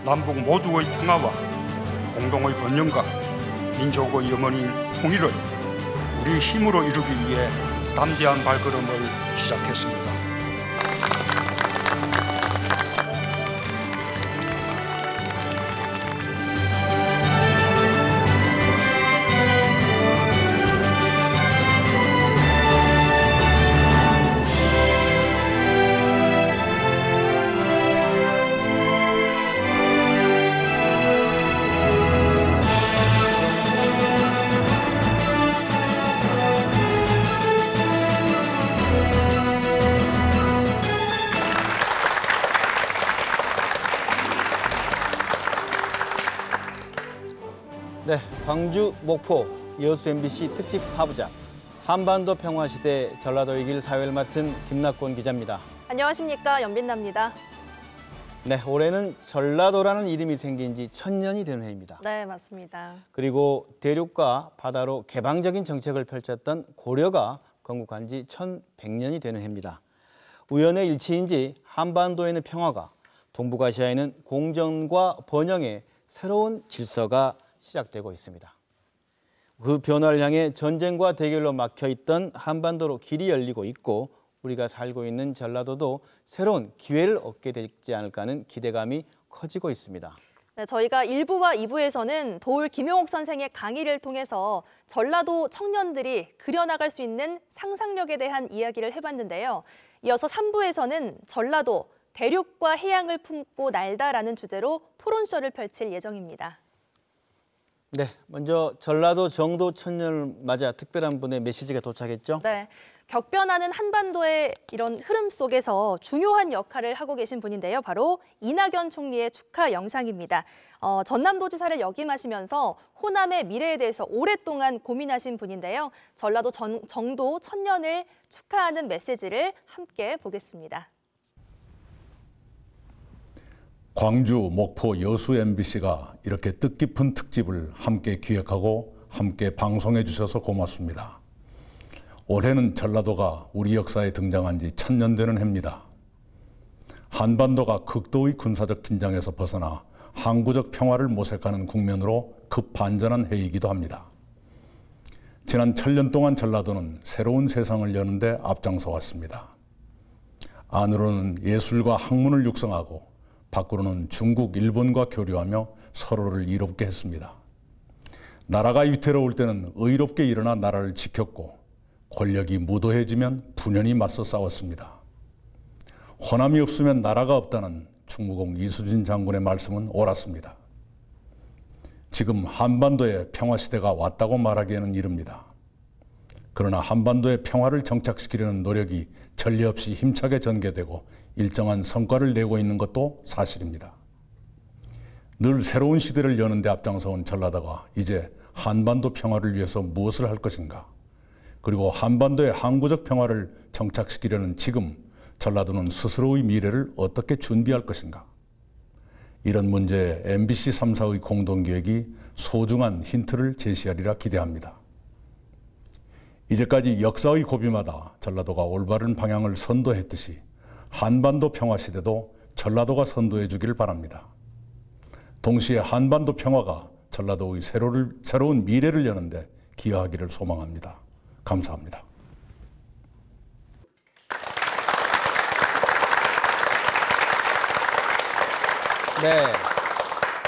남북 모두의 평화와 공동의 번영과 민족의 영원인 통일을 우리 힘으로 이루기 위해 담대한 발걸음을 시작했습니다. 네, 광주, 목포, 여수 MBC 특집 4부작 한반도 평화시대 전라도의 길 사회를 맡은 김낙곤 기자입니다. 안녕하십니까, 연빈나입니다. 네, 올해는 전라도라는 이름이 생긴 지 1000년이 되는 해입니다. 네, 맞습니다. 그리고 대륙과 바다로 개방적인 정책을 펼쳤던 고려가 건국한 지 1100년이 되는 해입니다. 우연의 일치인지 한반도에는 평화가, 동북아시아에는 공정과 번영의 새로운 질서가 시작되고 있습니다. 그 변화를 향해 전쟁과 대결로 막혀있던 한반도로 길이 열리고 있고 우리가 살고 있는 전라도도 새로운 기회를 얻게 되지 않을까 하는 기대감이 커지고 있습니다. 네, 저희가 1부와 2부에서는 도울 김용옥 선생의 강의를 통해서 전라도 청년들이 그려나갈 수 있는 상상력에 대한 이야기를 해봤는데요. 이어서 3부에서는 전라도 대륙과 해양을 품고 날다라는 주제로 토론쇼를 펼칠 예정입니다. 네, 먼저 전라도 정도 1000년을 맞아 특별한 분의 메시지가 도착했죠? 네, 격변하는 한반도의 이런 흐름 속에서 중요한 역할을 하고 계신 분인데요. 바로 이낙연 총리의 축하 영상입니다. 전남도지사를 역임하시면서 호남의 미래에 대해서 오랫동안 고민하신 분인데요. 전라도 정도 1000년을 축하하는 메시지를 함께 보겠습니다. 광주, 목포, 여수 MBC가 이렇게 뜻깊은 특집을 함께 기획하고 함께 방송해 주셔서 고맙습니다. 올해는 전라도가 우리 역사에 등장한 지 1000년 되는 해입니다. 한반도가 극도의 군사적 긴장에서 벗어나 항구적 평화를 모색하는 국면으로 급반전한 해이기도 합니다. 지난 1000년 동안 전라도는 새로운 세상을 여는데 앞장서 왔습니다. 안으로는 예술과 학문을 육성하고 밖으로는 중국, 일본과 교류하며 서로를 이롭게 했습니다. 나라가 위태로울 때는 의롭게 일어나 나라를 지켰고 권력이 무도해지면 분연히 맞서 싸웠습니다. 호남이 없으면 나라가 없다는 충무공 이수진 장군의 말씀은 옳았습니다. 지금 한반도의 평화시대가 왔다고 말하기에는 이릅니다. 그러나 한반도의 평화를 정착시키려는 노력이 전례 없이 힘차게 전개되고 일정한 성과를 내고 있는 것도 사실입니다. 늘 새로운 시대를 여는 데 앞장서온 전라도가 이제 한반도 평화를 위해서 무엇을 할 것인가? 그리고 한반도의 항구적 평화를 정착시키려는 지금 전라도는 스스로의 미래를 어떻게 준비할 것인가? 이런 문제에 MBC 3사의 공동기획이 소중한 힌트를 제시하리라 기대합니다. 이제까지 역사의 고비마다 전라도가 올바른 방향을 선도했듯이 한반도 평화 시대도 전라도가 선도해 주기를 바랍니다. 동시에 한반도 평화가 전라도의 새로운 미래를 여는데 기여하기를 소망합니다. 감사합니다. 네,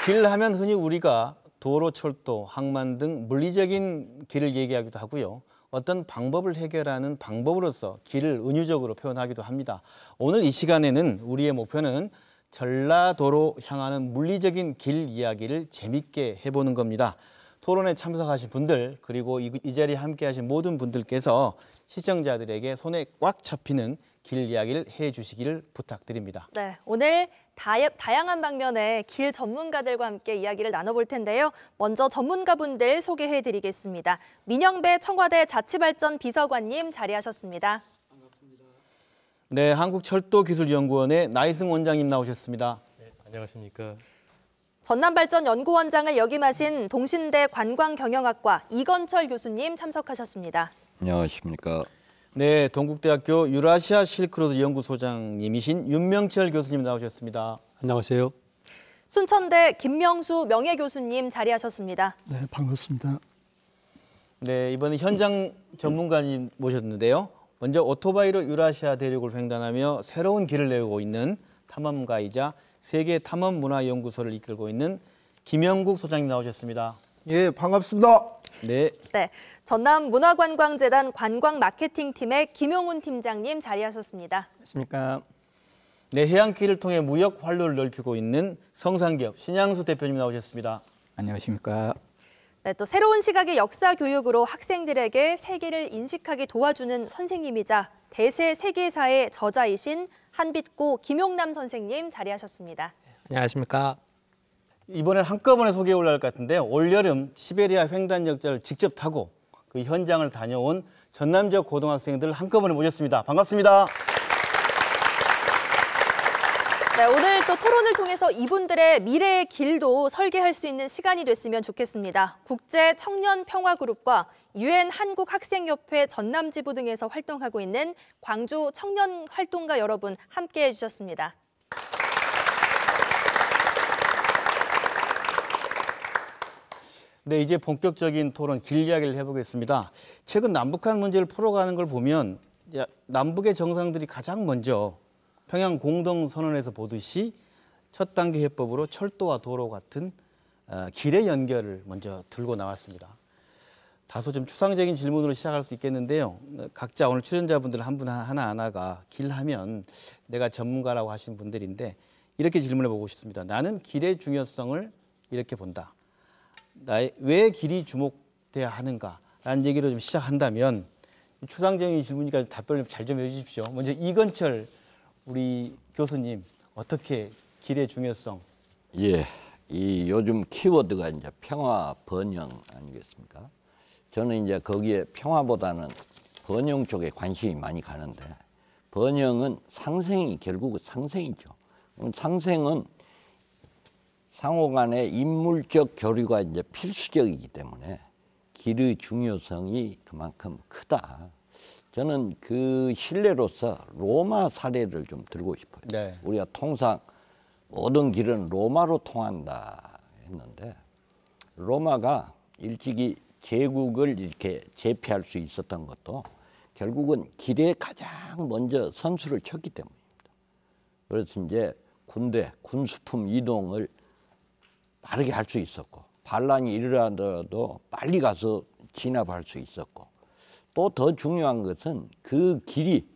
길 하면 흔히 우리가 도로, 철도, 항만 등 물리적인 길을 얘기하기도 하고요. 어떤 방법을 해결하는 방법으로서 길을 은유적으로 표현하기도 합니다. 오늘 이 시간에는 우리의 목표는 전라도로 향하는 물리적인 길 이야기를 재밌게 해보는 겁니다. 토론에 참석하신 분들 그리고 이 자리에 함께하신 모든 분들께서 시청자들에게 손에 꽉 잡히는 길 이야기를 해주시기를 부탁드립니다. 네, 오늘 다양한 방면의 길 전문가들과 함께 이야기를 나눠볼 텐데요. 먼저 전문가분들 소개해드리겠습니다. 민영배 청와대 자치발전 비서관님 자리하셨습니다. 반갑습니다. 네, 한국철도기술연구원의 나이승 원장님 나오셨습니다. 네, 안녕하십니까. 전남발전연구원장을 역임하신 동신대 관광경영학과 이건철 교수님 참석하셨습니다. 안녕하십니까. 네, 동국대학교 유라시아 실크로드 연구소장님이신 윤명철 교수님 나오셨습니다. 안녕하세요. 순천대 김명수 명예교수님 자리하셨습니다. 네, 반갑습니다. 네, 이번에 현장 전문가님 모셨는데요. 먼저 오토바이로 유라시아 대륙을 횡단하며 새로운 길을 내고 있는 탐험가이자 세계 탐험문화연구소를 이끌고 있는 김영국 소장님 나오셨습니다. 예, 반갑습니다. 네, 네, 전남문화관광재단 관광마케팅팀의 김용훈 팀장님 자리하셨습니다. 안녕하십니까. 네, 해양길을 통해 무역 활로를 넓히고 있는 성산기업 신양수 대표님 나오셨습니다. 안녕하십니까. 네, 또 새로운 시각의 역사 교육으로 학생들에게 세계를 인식하게 도와주는 선생님이자 대세 세계사의 저자이신 한빛고 김용남 선생님 자리하셨습니다. 안녕하십니까. 이번엔 한꺼번에 소개해 올라갈 것 같은데 올여름 시베리아 횡단 역사를 직접 타고 그 현장을 다녀온 전남 지역 고등학생들 한꺼번에 모셨습니다. 반갑습니다. 네, 오늘 또 토론을 통해서 이분들의 미래의 길도 설계할 수 있는 시간이 됐으면 좋겠습니다. 국제 청년 평화 그룹과 UN 한국 학생협회 전남지부 등에서 활동하고 있는 광주 청년 활동가 여러분 함께해 주셨습니다. 네, 이제 본격적인 토론 길 이야기를 해보겠습니다. 최근 남북한 문제를 풀어가는 걸 보면 남북의 정상들이 가장 먼저 평양 공동선언에서 보듯이 첫 단계 해법으로 철도와 도로 같은 길의 연결을 먼저 들고 나왔습니다. 다소 좀 추상적인 질문으로 시작할 수 있겠는데요. 각자 오늘 출연자분들 한 분 하나하나가 길 하면 내가 전문가라고 하신 분들인데 이렇게 질문해 보고 싶습니다. 나는 길의 중요성을 이렇게 본다. 왜 길이 주목돼야 하는가라는 얘기로 좀 시작한다면 추상적인 질문이니까 답변을 잘 좀 해주십시오. 먼저 이건철 우리 교수님 어떻게 길의 중요성? 예, 이 요즘 키워드가 이제 평화 번영 아니겠습니까? 저는 이제 거기에 평화보다는 번영 쪽에 관심이 많이 가는데 번영은 상생이 결국은 상생이죠. 상생은 상호간의 인물적 교류가 이제 필수적이기 때문에 길의 중요성이 그만큼 크다. 저는 그 신뢰로서 로마 사례를 좀 들고 싶어요. 네. 우리가 통상 모든 길은 로마로 통한다 했는데 로마가 일찍이 제국을 이렇게 제패할 수 있었던 것도 결국은 길에 가장 먼저 선수를 쳤기 때문입니다. 그래서 이제 군대, 군수품 이동을 빠르게 할 수 있었고 반란이 일어나더라도 빨리 가서 진압할 수 있었고 또 더 중요한 것은 그 길이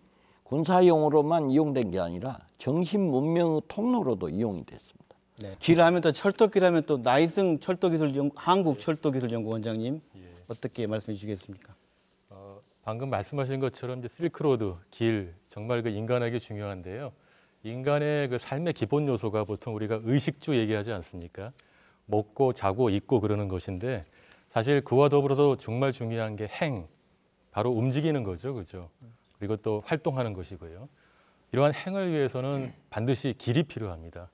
군사용으로만 이용된 게 아니라 정신 문명의 통로로도 이용이 됐습니다. 네. 길 하면 또 철도길 하면 또 나이승 한국철도기술연구원장님 어떻게 말씀해 주시겠습니까? 방금 말씀하신 것처럼 이제 실크로드, 길 정말 그 인간에게 중요한데요. 인간의 그 삶의 기본 요소가 보통 우리가 의식주 얘기하지 않습니까? 먹고 자고 입고 그러는 것인데 사실 그와 더불어서 정말 중요한 게 바로 움직이는 거죠, 그죠? 그리고 또 활동하는 것이고요. 이러한 행을 위해서는 반드시 길이 필요합니다.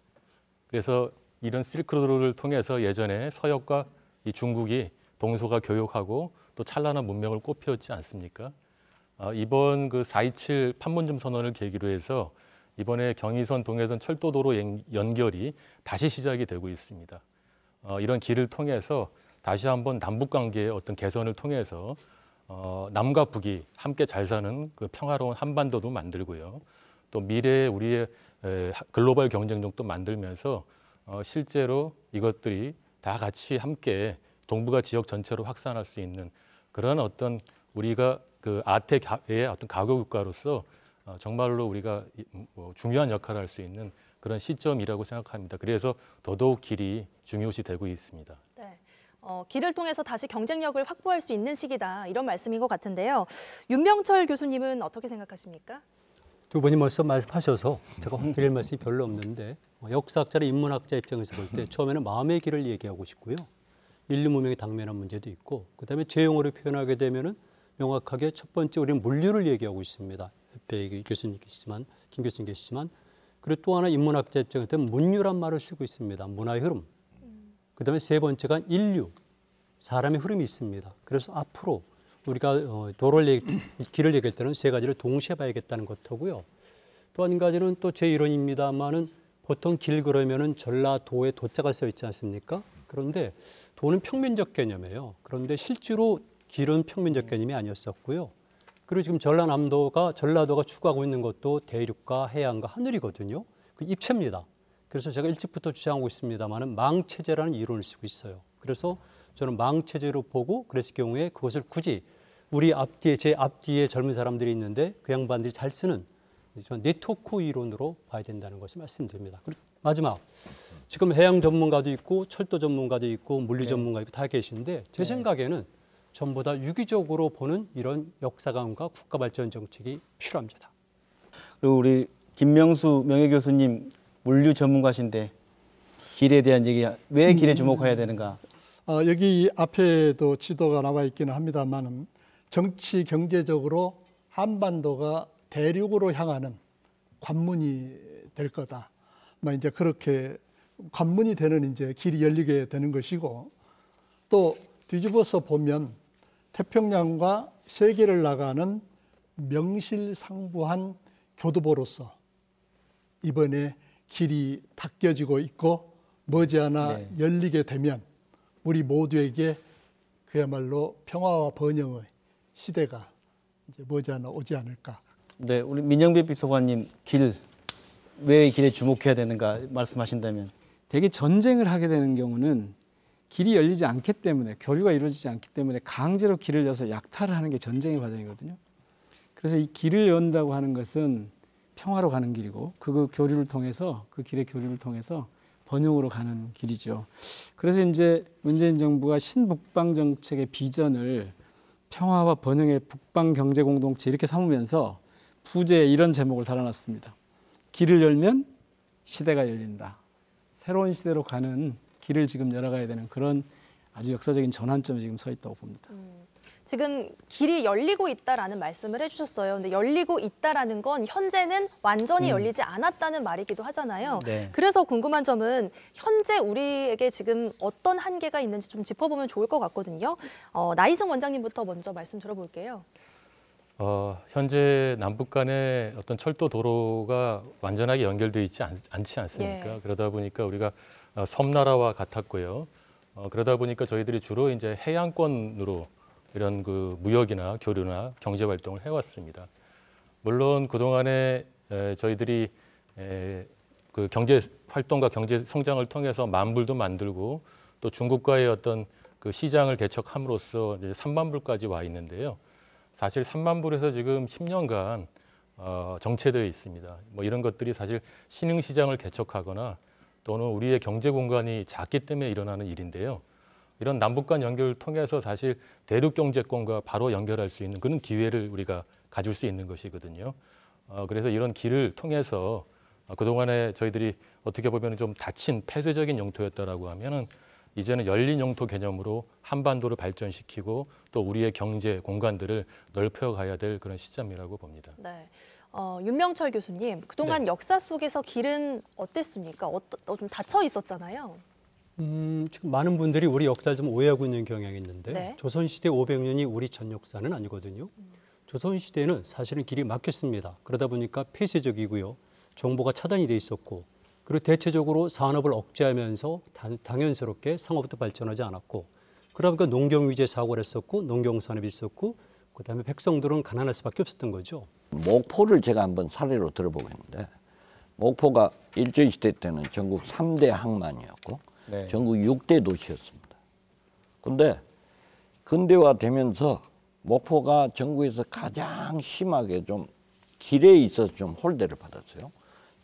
그래서 이런 실크로드를 통해서 예전에 서역과 이 중국이 동서가 교역하고 또 찬란한 문명을 꽃피웠지 않습니까? 이번 그 4.27 판문점 선언을 계기로 해서 이번에 경의선, 동해선 철도도로 연결이 다시 시작이 되고 있습니다. 이런 길을 통해서 다시 한번 남북 관계의 어떤 개선을 통해서 남과 북이 함께 잘 사는 그 평화로운 한반도도 만들고요. 또 미래의 우리의 글로벌 경쟁력도 만들면서 실제로 이것들이 다 같이 함께 동북아 지역 전체로 확산할 수 있는 그런 어떤 우리가 그 아태의 어떤 가교 국가로서 정말로 우리가 중요한 역할을 할 수 있는 그런 시점이라고 생각합니다. 그래서 더더욱 길이 중요시 되고 있습니다. 네. 길을 통해서 다시 경쟁력을 확보할 수 있는 시기다 이런 말씀인 것 같은데요. 윤명철 교수님은 어떻게 생각하십니까? 두 분이 벌써 말씀하셔서 제가 드릴 말씀이 별로 없는데 역사학자나 인문학자 입장에서 볼 때 처음에는 마음의 길을 얘기하고 싶고요. 인류 문명에 당면한 문제도 있고 그다음에 제용어로 표현하게 되면은 명확하게 첫 번째 우리는 물류를 얘기하고 있습니다. 옆에 교수님 계시지만 김 교수님 계시지만 그리고 또 하나 인문학자 입장에서 문류란 말을 쓰고 있습니다. 문화의 흐름. 그다음에 세 번째가 인류, 사람의 흐름이 있습니다. 그래서 앞으로 우리가 길을 얘기할 때는 세 가지를 동시에 봐야겠다는 것하고요. 또 한 가지는 또 제 이론입니다만은 보통 길 그러면은 전라도에 도자가 써 있지 않습니까? 그런데 도는 평민적 개념이에요. 그런데 실제로 길은 평민적 개념이 아니었었고요. 그리고 지금 전라도가 추구하고 있는 것도 대륙과 해안과 하늘이거든요. 그 입체입니다. 그래서 제가 일찍부터 주장하고 있습니다만은 망체제라는 이론을 쓰고 있어요. 그래서 저는 망체제로 보고 그랬을 경우에 그것을 굳이 우리 앞뒤에 제 앞뒤에 젊은 사람들이 있는데 그 양반들이 잘 쓰는 네트워크 이론으로 봐야 된다는 것을 말씀드립니다. 그리고 마지막, 지금 해양 전문가도 있고 철도 전문가도 있고 물리 전문가도 있고 다 계신데 제 생각에는 전부 다 유기적으로 보는 이런 역사관과 국가발전 정책이 필요합니다. 그리고 우리 김명수 명예교수님 물류 전문가신데 길에 대한 얘기, 왜 길에 주목해야 되는가? 여기 앞에도 지도가 나와 있기는 합니다만 정치 경제적으로 한반도가 대륙으로 향하는 관문이 될 거다. 이제 그렇게 관문이 되는 이제 길이 열리게 되는 것이고, 또 뒤집어서 보면 태평양과 세계를 나가는 명실상부한 교두보로서 이번에 길이 닦여지고 있고 머지않아 열리게 되면 우리 모두에게 그야말로 평화와 번영의 시대가 이제 머지않아 오지 않을까. 네, 우리 민영배 비서관님 왜 길에 주목해야 되는가 말씀하신다면. 대개 전쟁을 하게 되는 경우는 길이 열리지 않기 때문에, 교류가 이루어지지 않기 때문에 강제로 길을 여서 약탈을 하는 게 전쟁의 과정이거든요. 그래서 이 길을 연다고 하는 것은 평화로 가는 길이고 그 교류를 통해서, 그 길의 교류를 통해서 번영으로 가는 길이죠. 그래서 이제 문재인 정부가 신북방 정책의 비전을 평화와 번영의 북방 경제 공동체 이렇게 삼으면서 부제에 이런 제목을 달아놨습니다. 길을 열면 시대가 열린다. 새로운 시대로 가는 길을 지금 열어가야 되는 그런 아주 역사적인 전환점에 지금 서 있다고 봅니다. 지금 길이 열리고 있다라는 말씀을 해주셨어요. 근데 열리고 있다라는 건 현재는 완전히 열리지 않았다는 말이기도 하잖아요. 네. 그래서 궁금한 점은 현재 우리에게 지금 어떤 한계가 있는지 좀 짚어보면 좋을 것 같거든요. 나희승 원장님부터 먼저 말씀 들어볼게요. 현재 남북 간의 어떤 철도 도로가 완전하게 연결되어 있지 않지 않습니까? 예. 그러다 보니까 우리가 섬나라와 같았고요. 그러다 보니까 저희들이 주로 이제 해양권으로 이런 그 무역이나 교류나 경제 활동을 해왔습니다. 물론 그동안에 저희들이 그 경제 활동과 경제 성장을 통해서 만불도 만들고 또 중국과의 어떤 그 시장을 개척함으로써 이제 3만불까지 와 있는데요. 사실 3만불에서 지금 10년간 정체되어 있습니다. 뭐 이런 것들이 사실 신흥시장을 개척하거나 또는 우리의 경제 공간이 작기 때문에 일어나는 일인데요. 이런 남북 간 연결을 통해서 사실 대륙 경제권과 바로 연결할 수 있는 그런 기회를 우리가 가질 수 있는 것이거든요. 그래서 이런 길을 통해서 그동안에 저희들이 어떻게 보면 좀 닫힌 폐쇄적인 영토였다라고 하면은 이제는 열린 영토 개념으로 한반도를 발전시키고 또 우리의 경제 공간들을 넓혀가야 될 그런 시점이라고 봅니다. 네. 윤명철 교수님, 그동안 역사 속에서 길은 어땠습니까? 좀 닫혀 있었잖아요. 지금 많은 분들이 우리 역사를 좀 오해하고 있는 경향이 있는데 네. 조선시대 500년이 우리 전 역사는 아니거든요. 조선시대는 사실은 길이 막혔습니다. 그러다 보니까 폐쇄적이고요. 정보가 차단이 돼 있었고 그리고 대체적으로 산업을 억제하면서 당연스럽게 상업도 발전하지 않았고 그러다 보니까 농경위제 사고를 했었고 농경산업이 있었고 그다음에 백성들은 가난할 수밖에 없었던 거죠. 목포를 제가 한번 사례로 들어보겠는데 목포가 일제시대 때는 전국 3대 항만이었고 네. 전국 6대 도시였습니다. 그런데 근대화되면서 목포가 전국에서 가장 심하게 좀 길에 있어서 좀 홀대를 받았어요.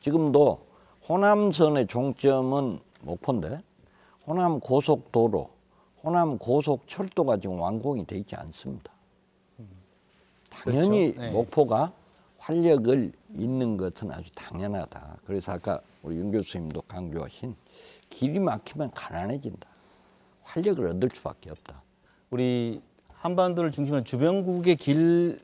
지금도 호남선의 종점은 목포인데 호남 고속도로, 호남 고속철도가 지금 완공이 돼 있지 않습니다. 당연히 그렇죠. 네. 목포가 활력을 잇는 것은 아주 당연하다. 그래서 아까 우리 윤 교수님도 강조하신 길이 막히면 가난해진다. 활력을 얻을 수밖에 없다. 우리 한반도를 중심으로 주변국의 길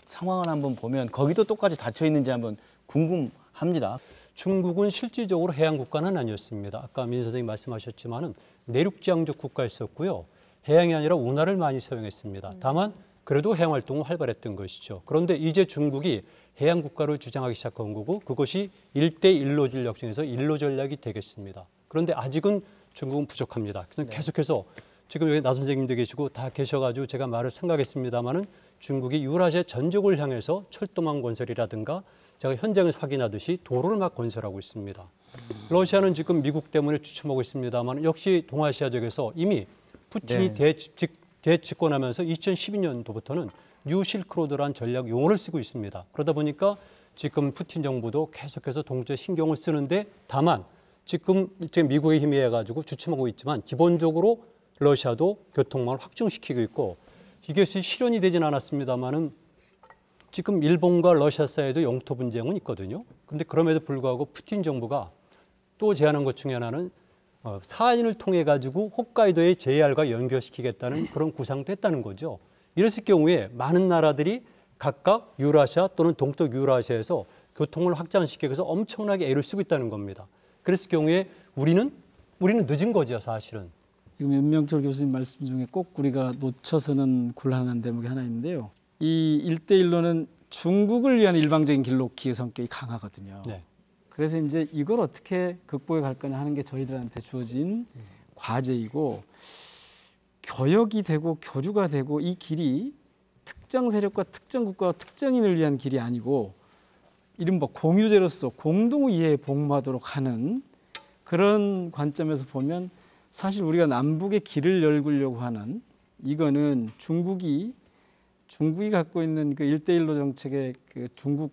상황을 한번 보면 거기도 똑같이 닫혀 있는지 한번 궁금합니다. 중국은 실질적으로 해양 국가는 아니었습니다. 아까 민 선생님 말씀하셨지만은 내륙지향적 국가였었고요. 해양이 아니라 운하를 많이 사용했습니다. 다만 그래도 해양 활동은 활발했던 것이죠. 그런데 이제 중국이 해양 국가를 주장하기 시작한 거고 그것이 1대1로 전략 중에서 1로 전략이 되겠습니다. 그런데 아직은 중국은 부족합니다. 그래서 계속해서 지금 여기 나 선생님도 계시고 다 계셔가지고 제가 말을 생각했습니다마는 중국이 유라시아 전역을 향해서 철도망 건설이라든가 제가 현장에서 확인하듯이 도로를 막 건설하고 있습니다. 러시아는 지금 미국 때문에 주춤하고 있습니다만 역시 동아시아 지역에서 이미 푸틴이 대집권하면서 2012년도부터는 뉴 실크로드라는 전략 용어를 쓰고 있습니다. 그러다 보니까 지금 푸틴 정부도 계속해서 동쪽에 신경을 쓰는데 다만 지금 미국의 힘이 해가지고 주춤하고 있지만 기본적으로 러시아도 교통망을 확충시키고 있고 이것이 실현이 되진 않았습니다만은 지금 일본과 러시아 사이에도 영토 분쟁은 있거든요. 그런데 그럼에도 불구하고 푸틴 정부가 또 제안한 것 중에 하나는 사인을 통해 가지고 홋카이도의 JR과 연결시키겠다는 그런 구상도 했다는 거죠. 이랬을 경우에 많은 나라들이 각각 유라시아 또는 동쪽 유라시아에서 교통을 확장시키기 위해서 엄청나게 애를 쓰고 있다는 겁니다. 그랬을 경우에 우리는 늦은 거죠, 사실은. 지금 윤명철 교수님 말씀 중에 꼭 우리가 놓쳐서는 곤란한 대목이 하나 있는데요. 이 1대1로는 중국을 위한 일방적인 길놓기의 성격이 강하거든요. 네. 그래서 이제 이걸 어떻게 극복해 갈 거냐 하는 게 저희들한테 주어진 과제이고 교역이 되고 교류가 되고 이 길이 특정 세력과 특정 국가와 특정인을 위한 길이 아니고 이른바 공유제로서 공동 이해에 복무하도록 하는 그런 관점에서 보면 사실 우리가 남북의 길을 열구려고 하는 이거는 중국이 갖고 있는 그 1대1로 정책의 그 중국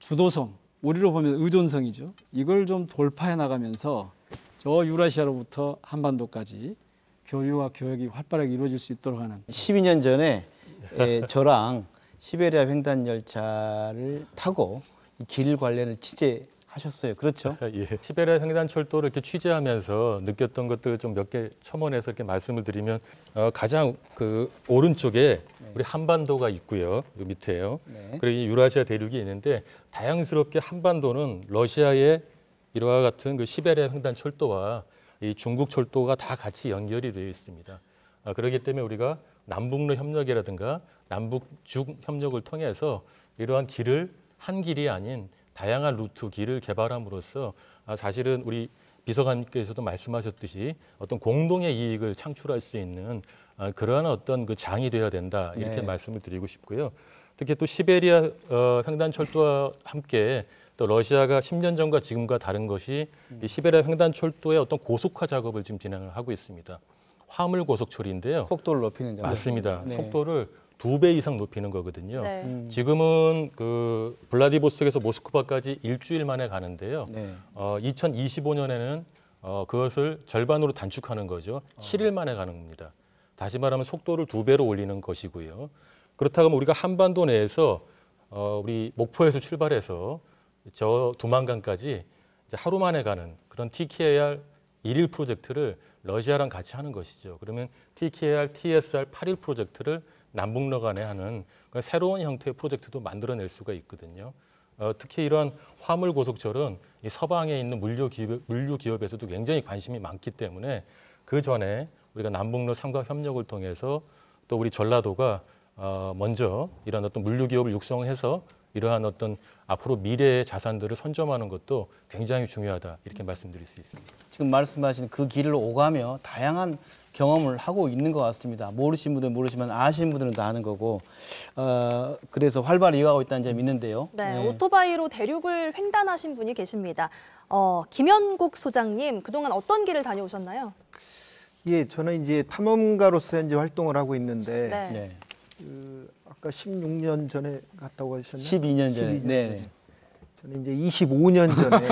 주도성, 우리로 보면 의존성이죠. 이걸 좀 돌파해 나가면서 저 유라시아로부터 한반도까지 교류와 교역이 활발하게 이루어질 수 있도록 하는 12년 전에 저랑 시베리아 횡단 열차를 타고 이 길 관련을 취재하셨어요. 그렇죠? 예. 시베리아 횡단철도를 이렇게 취재하면서 느꼈던 것들 좀 몇 개 첨언해서 이렇게 말씀을 드리면 가장 그 오른쪽에 우리 한반도가 있고요. 요 밑에요. 네. 그리고 이 유라시아 대륙이 있는데 다양스럽게 한반도는 러시아의 이와 같은 그 시베리아 횡단철도와 이 중국 철도가 다 같이 연결이 되어 있습니다. 그렇기 때문에 우리가 남북로 협력이라든가 남북중 협력을 통해서 이러한 길을 한 길이 아닌 다양한 루트 길을 개발함으로써 사실은 우리 비서관님께서도 말씀하셨듯이 어떤 공동의 이익을 창출할 수 있는 그러한 어떤 그 장이 되어야 된다 이렇게 말씀을 드리고 싶고요. 특히 또 시베리아 횡단철도와 함께 또 러시아가 10년 전과 지금과 다른 것이 이 시베리아 횡단철도의 어떤 고속화 작업을 지금 진행을 하고 있습니다. 화물 고속철인데요. 속도를 높이는 점. 맞습니다. 네. 속도를 2배 이상 높이는 거거든요. 네. 지금은 그 블라디보스톡에서 모스크바까지 일주일 만에 가는데요. 네. 2025년에는 그것을 절반으로 단축하는 거죠. 7일 만에 가는 겁니다. 다시 말하면 속도를 2배로 올리는 것이고요. 그렇다고 하면 우리가 한반도 내에서 우리 목포에서 출발해서 저 두만강까지 이제 하루 만에 가는 그런 TKR 1일 프로젝트를 러시아랑 같이 하는 것이죠. 그러면 TKR, TSR 8일 프로젝트를 남북러 간에 하는 그런 새로운 형태의 프로젝트도 만들어낼 수가 있거든요. 특히 이러한 화물 고속철은 이 서방에 있는 물류 기업에서도 굉장히 관심이 많기 때문에 그 전에 우리가 남북러 삼각 협력을 통해서 또 우리 전라도가 먼저 이런 어떤 물류 기업을 육성해서 이러한 어떤 앞으로 미래의 자산들을 선점하는 것도 굉장히 중요하다 이렇게 말씀드릴 수 있습니다. 지금 말씀하신 그 길을 오가며 다양한 경험을 하고 있는 것 같습니다. 모르시는 분들은 모르지만 아시는 분들은 다 아는 거고 그래서 활발히 이어가고 있다는 점이 있는데요. 네, 오토바이로 대륙을 횡단하신 분이 계십니다. 김현국 소장님, 그동안 어떤 길을 다녀오셨나요? 예, 저는 이제 탐험가로서 현재 활동을 하고 있는데 네. 아까 16년 전에 갔다고 하셨나요? 12년 전에. 12년 네. 전에. 저는 이제 25년 전에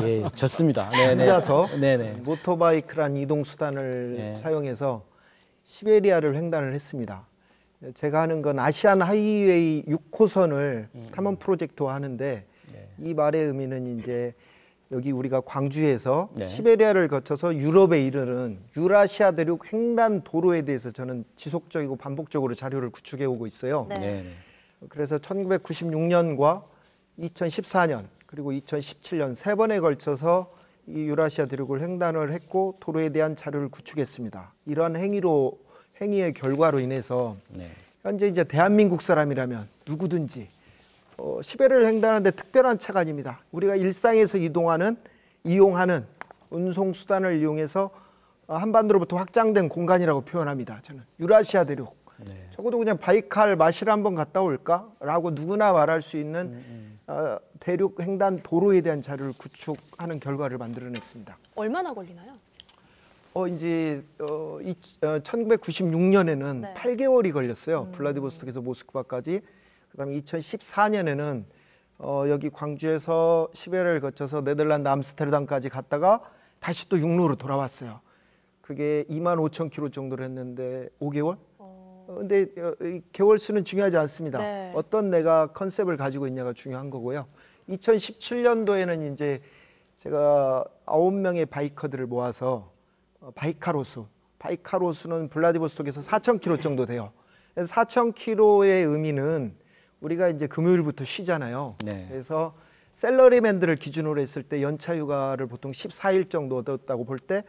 예, 좋습니다. 네네. 혼자서 네네. 모토바이크란 이동 수단을 사용해서 시베리아를 횡단을 했습니다. 제가 하는 건 아시안 하이웨이 6호선을 탐험 프로젝트화 하는데 이 말의 의미는 이제 여기 우리가 광주에서 시베리아를 거쳐서 유럽에 이르는 유라시아 대륙 횡단 도로에 대해서 저는 지속적이고 반복적으로 자료를 구축해 오고 있어요. 네. 그래서 1996년과 2014년 그리고 2017년 세 번에 걸쳐서 이 유라시아 대륙을 횡단을 했고 도로에 대한 자료를 구축했습니다. 이러한 행위의 결과로 인해서 현재 이제 대한민국 사람이라면 누구든지 시베리아를 횡단하는데 특별한 차가 아닙니다. 우리가 일상에서 이용하는 운송 수단을 이용해서 한반도로부터 확장된 공간이라고 표현합니다. 저는 유라시아 대륙. 적어도 그냥 바이칼 마실 한번 갔다 올까라고 누구나 말할 수 있는 대륙 횡단 도로에 대한 자료를 구축하는 결과를 만들어냈습니다. 얼마나 걸리나요? 이제 1996년에는 네. 8개월이 걸렸어요. 블라디보스톡에서 모스크바까지. 그다음에 2014년에는 여기 광주에서 시베리아를 거쳐서 네덜란드 암스테르담까지 갔다가 다시 또 육로로 돌아왔어요. 그게 25,000km 정도를 했는데 5개월? 근데 개월 수는 중요하지 않습니다. 네. 어떤 내가 컨셉을 가지고 있냐가 중요한 거고요. 2017년도에는 이제 제가 9명의 바이커들을 모아서 바이카로수는 블라디보스톡에서 4,000km 정도 돼요. 그래서 4,000km의 의미는 우리가 이제 금요일부터 쉬잖아요. 네. 그래서 셀러리맨들을 기준으로 했을 때 연차 휴가를 보통 14일 정도 얻었다고 볼 때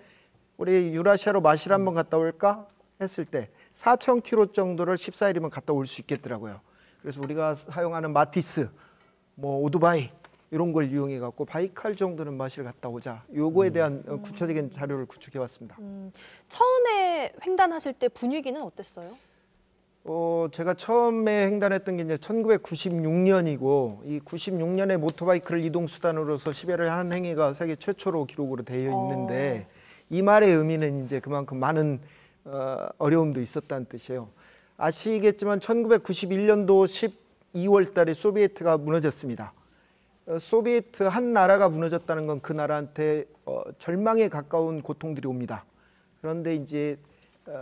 우리 유라시아로 마실 한번 갔다 올까 했을 때 4,000km 정도를 14일이면 갔다 올 수 있겠더라고요. 그래서 우리가 사용하는 마티스, 뭐 오토바이 이런 걸 이용해 갖고 바이칼 정도는 마실 갔다 오자. 요거에 대한 구체적인 자료를 구축해 왔습니다. 처음에 횡단하실 때 분위기는 어땠어요? 제가 처음에 횡단했던 게 이제 1996년이고 이 96년에 모토바이크를 이동 수단으로서 시베리아를 하는 행위가 세계 최초로 기록으로 되어 있는데 이 말의 의미는 이제 그만큼 많은 어려움도 있었다는 뜻이에요. 아시겠지만 1991년도 12월 달에 소비에트가 무너졌습니다. 소비에트 한 나라가 무너졌다는 건 그 나라한테 절망에 가까운 고통들이 옵니다. 그런데 이제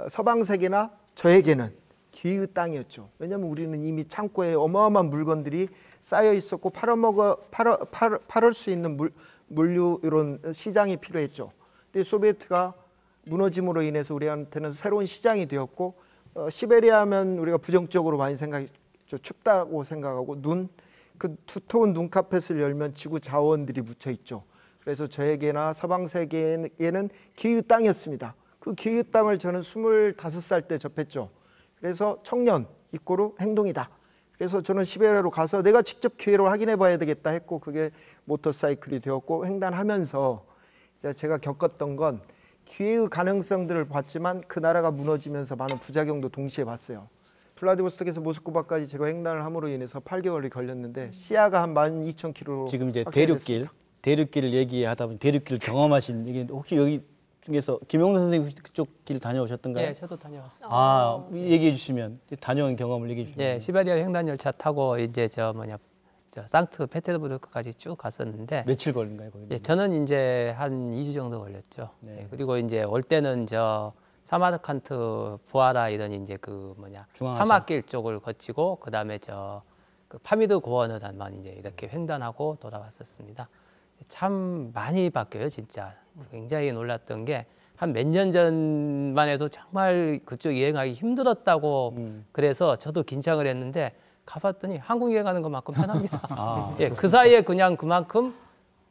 서방 세계나 저에게는 기회의 땅이었죠. 왜냐하면 우리는 이미 창고에 어마어마한 물건들이 쌓여 있었고 팔을 수 있는 물류 이런 시장이 필요했죠. 근데 소비에트가 무너짐으로 인해서 우리한테는 새로운 시장이 되었고 시베리아면 우리가 부정적으로 많이 생각했죠. 춥다고 생각하고 그 두터운 눈 카펫을 열면 지구 자원들이 묻혀 있죠. 그래서 저에게나 서방 세계에는 기회의 땅이었습니다. 그 기회의 땅을 저는 25살 때 접했죠. 그래서 청년 이꼬르 행동이다. 그래서 저는 시베리아로 가서 내가 직접 기회를 확인해 봐야 되겠다 했고 그게 모터사이클이 되었고 횡단하면서 제가 겪었던 건 기회의 가능성들을 봤지만 그 나라가 무너지면서 많은 부작용도 동시에 봤어요. 블라디보스톡에서 모스크바까지 제가 횡단을 함으로 인해서 8개월이 걸렸는데 시야가 한 12,000km. 지금 이제 대륙길 얘기하다 보니 대륙길 경험하신 얘기 혹시 여기 중에서 김용남 선생님 그쪽 길 다녀오셨던가요? 네, 저도 다녀왔어요. 얘기해 주시면 다녀온 경험을 얘기해 주시면. 네, 시베리아 횡단 열차 타고 이제 저 상트페테르부르크까지 쭉 갔었는데 며칠 걸린가요, 거기? 예, 저는 이제 한 2주 정도 걸렸죠. 네. 예, 그리고 이제 올 때는 사마르칸트, 부하라 이런 이제 사막길 쪽을 거치고 그다음에 그 파미드 고원을만 이제 이렇게 횡단하고 돌아왔었습니다. 참 많이 바뀌어요, 진짜. 굉장히 놀랐던 게 한 몇 년 전만 해도 정말 그쪽 여행하기 힘들었다고 그래서 저도 긴장을 했는데 가봤더니 한국 여행하는 것만큼 편합니다. 예, 그 사이에 그냥 그만큼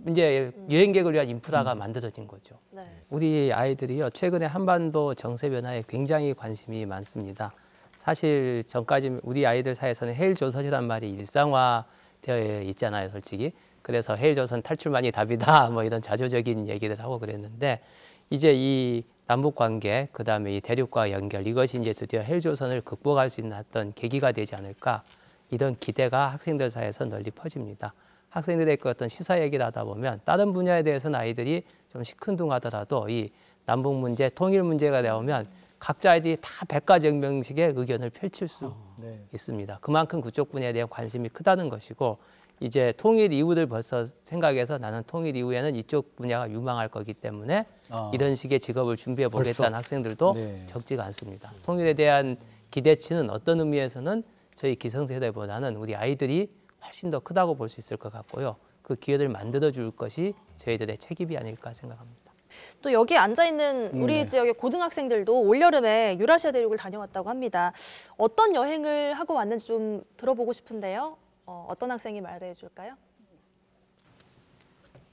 이제 여행객을 위한 인프라가 만들어진 거죠. 네. 우리 아이들이요 최근에 한반도 정세 변화에 굉장히 관심이 많습니다. 사실 전까지 우리 아이들 사이에서는 해일 조선이란 말이 일상화되어 있잖아요, 솔직히. 그래서 해일 조선 탈출만이 답이다, 뭐 이런 자조적인 얘기를 하고 그랬는데 이제 이 남북 관계, 그다음에 이 대륙과 연결 이것이 이제 드디어 해일 조선을 극복할 수 있는 어떤 계기가 되지 않을까 이런 기대가 학생들 사이에서 널리 퍼집니다. 학생들의 그 어떤 시사 얘기를 하다 보면 다른 분야에 대해서는 아이들이 좀 시큰둥하더라도 이 남북 문제, 통일 문제가 나오면 각자 아이들이 다 백가쟁명식의 의견을 펼칠 수 있습니다. 그만큼 그쪽 분야에 대한 관심이 크다는 것이고 이제 통일 이후를 벌써 생각해서 나는 통일 이후에는 이쪽 분야가 유망할 거기 때문에 이런 식의 직업을 준비해 보겠다는 학생들도 적지가 않습니다. 통일에 대한 기대치는 어떤 의미에서는 저희 기성세대보다는 우리 아이들이 훨씬 더 크다고 볼 수 있을 것 같고요. 그 기회를 만들어줄 것이 저희들의 책임이 아닐까 생각합니다. 또 여기 앉아있는 우리 지역의 고등학생들도 올여름에 유라시아 대륙을 다녀왔다고 합니다. 어떤 여행을 하고 왔는지 좀 들어보고 싶은데요. 어떤 학생이 말해줄까요?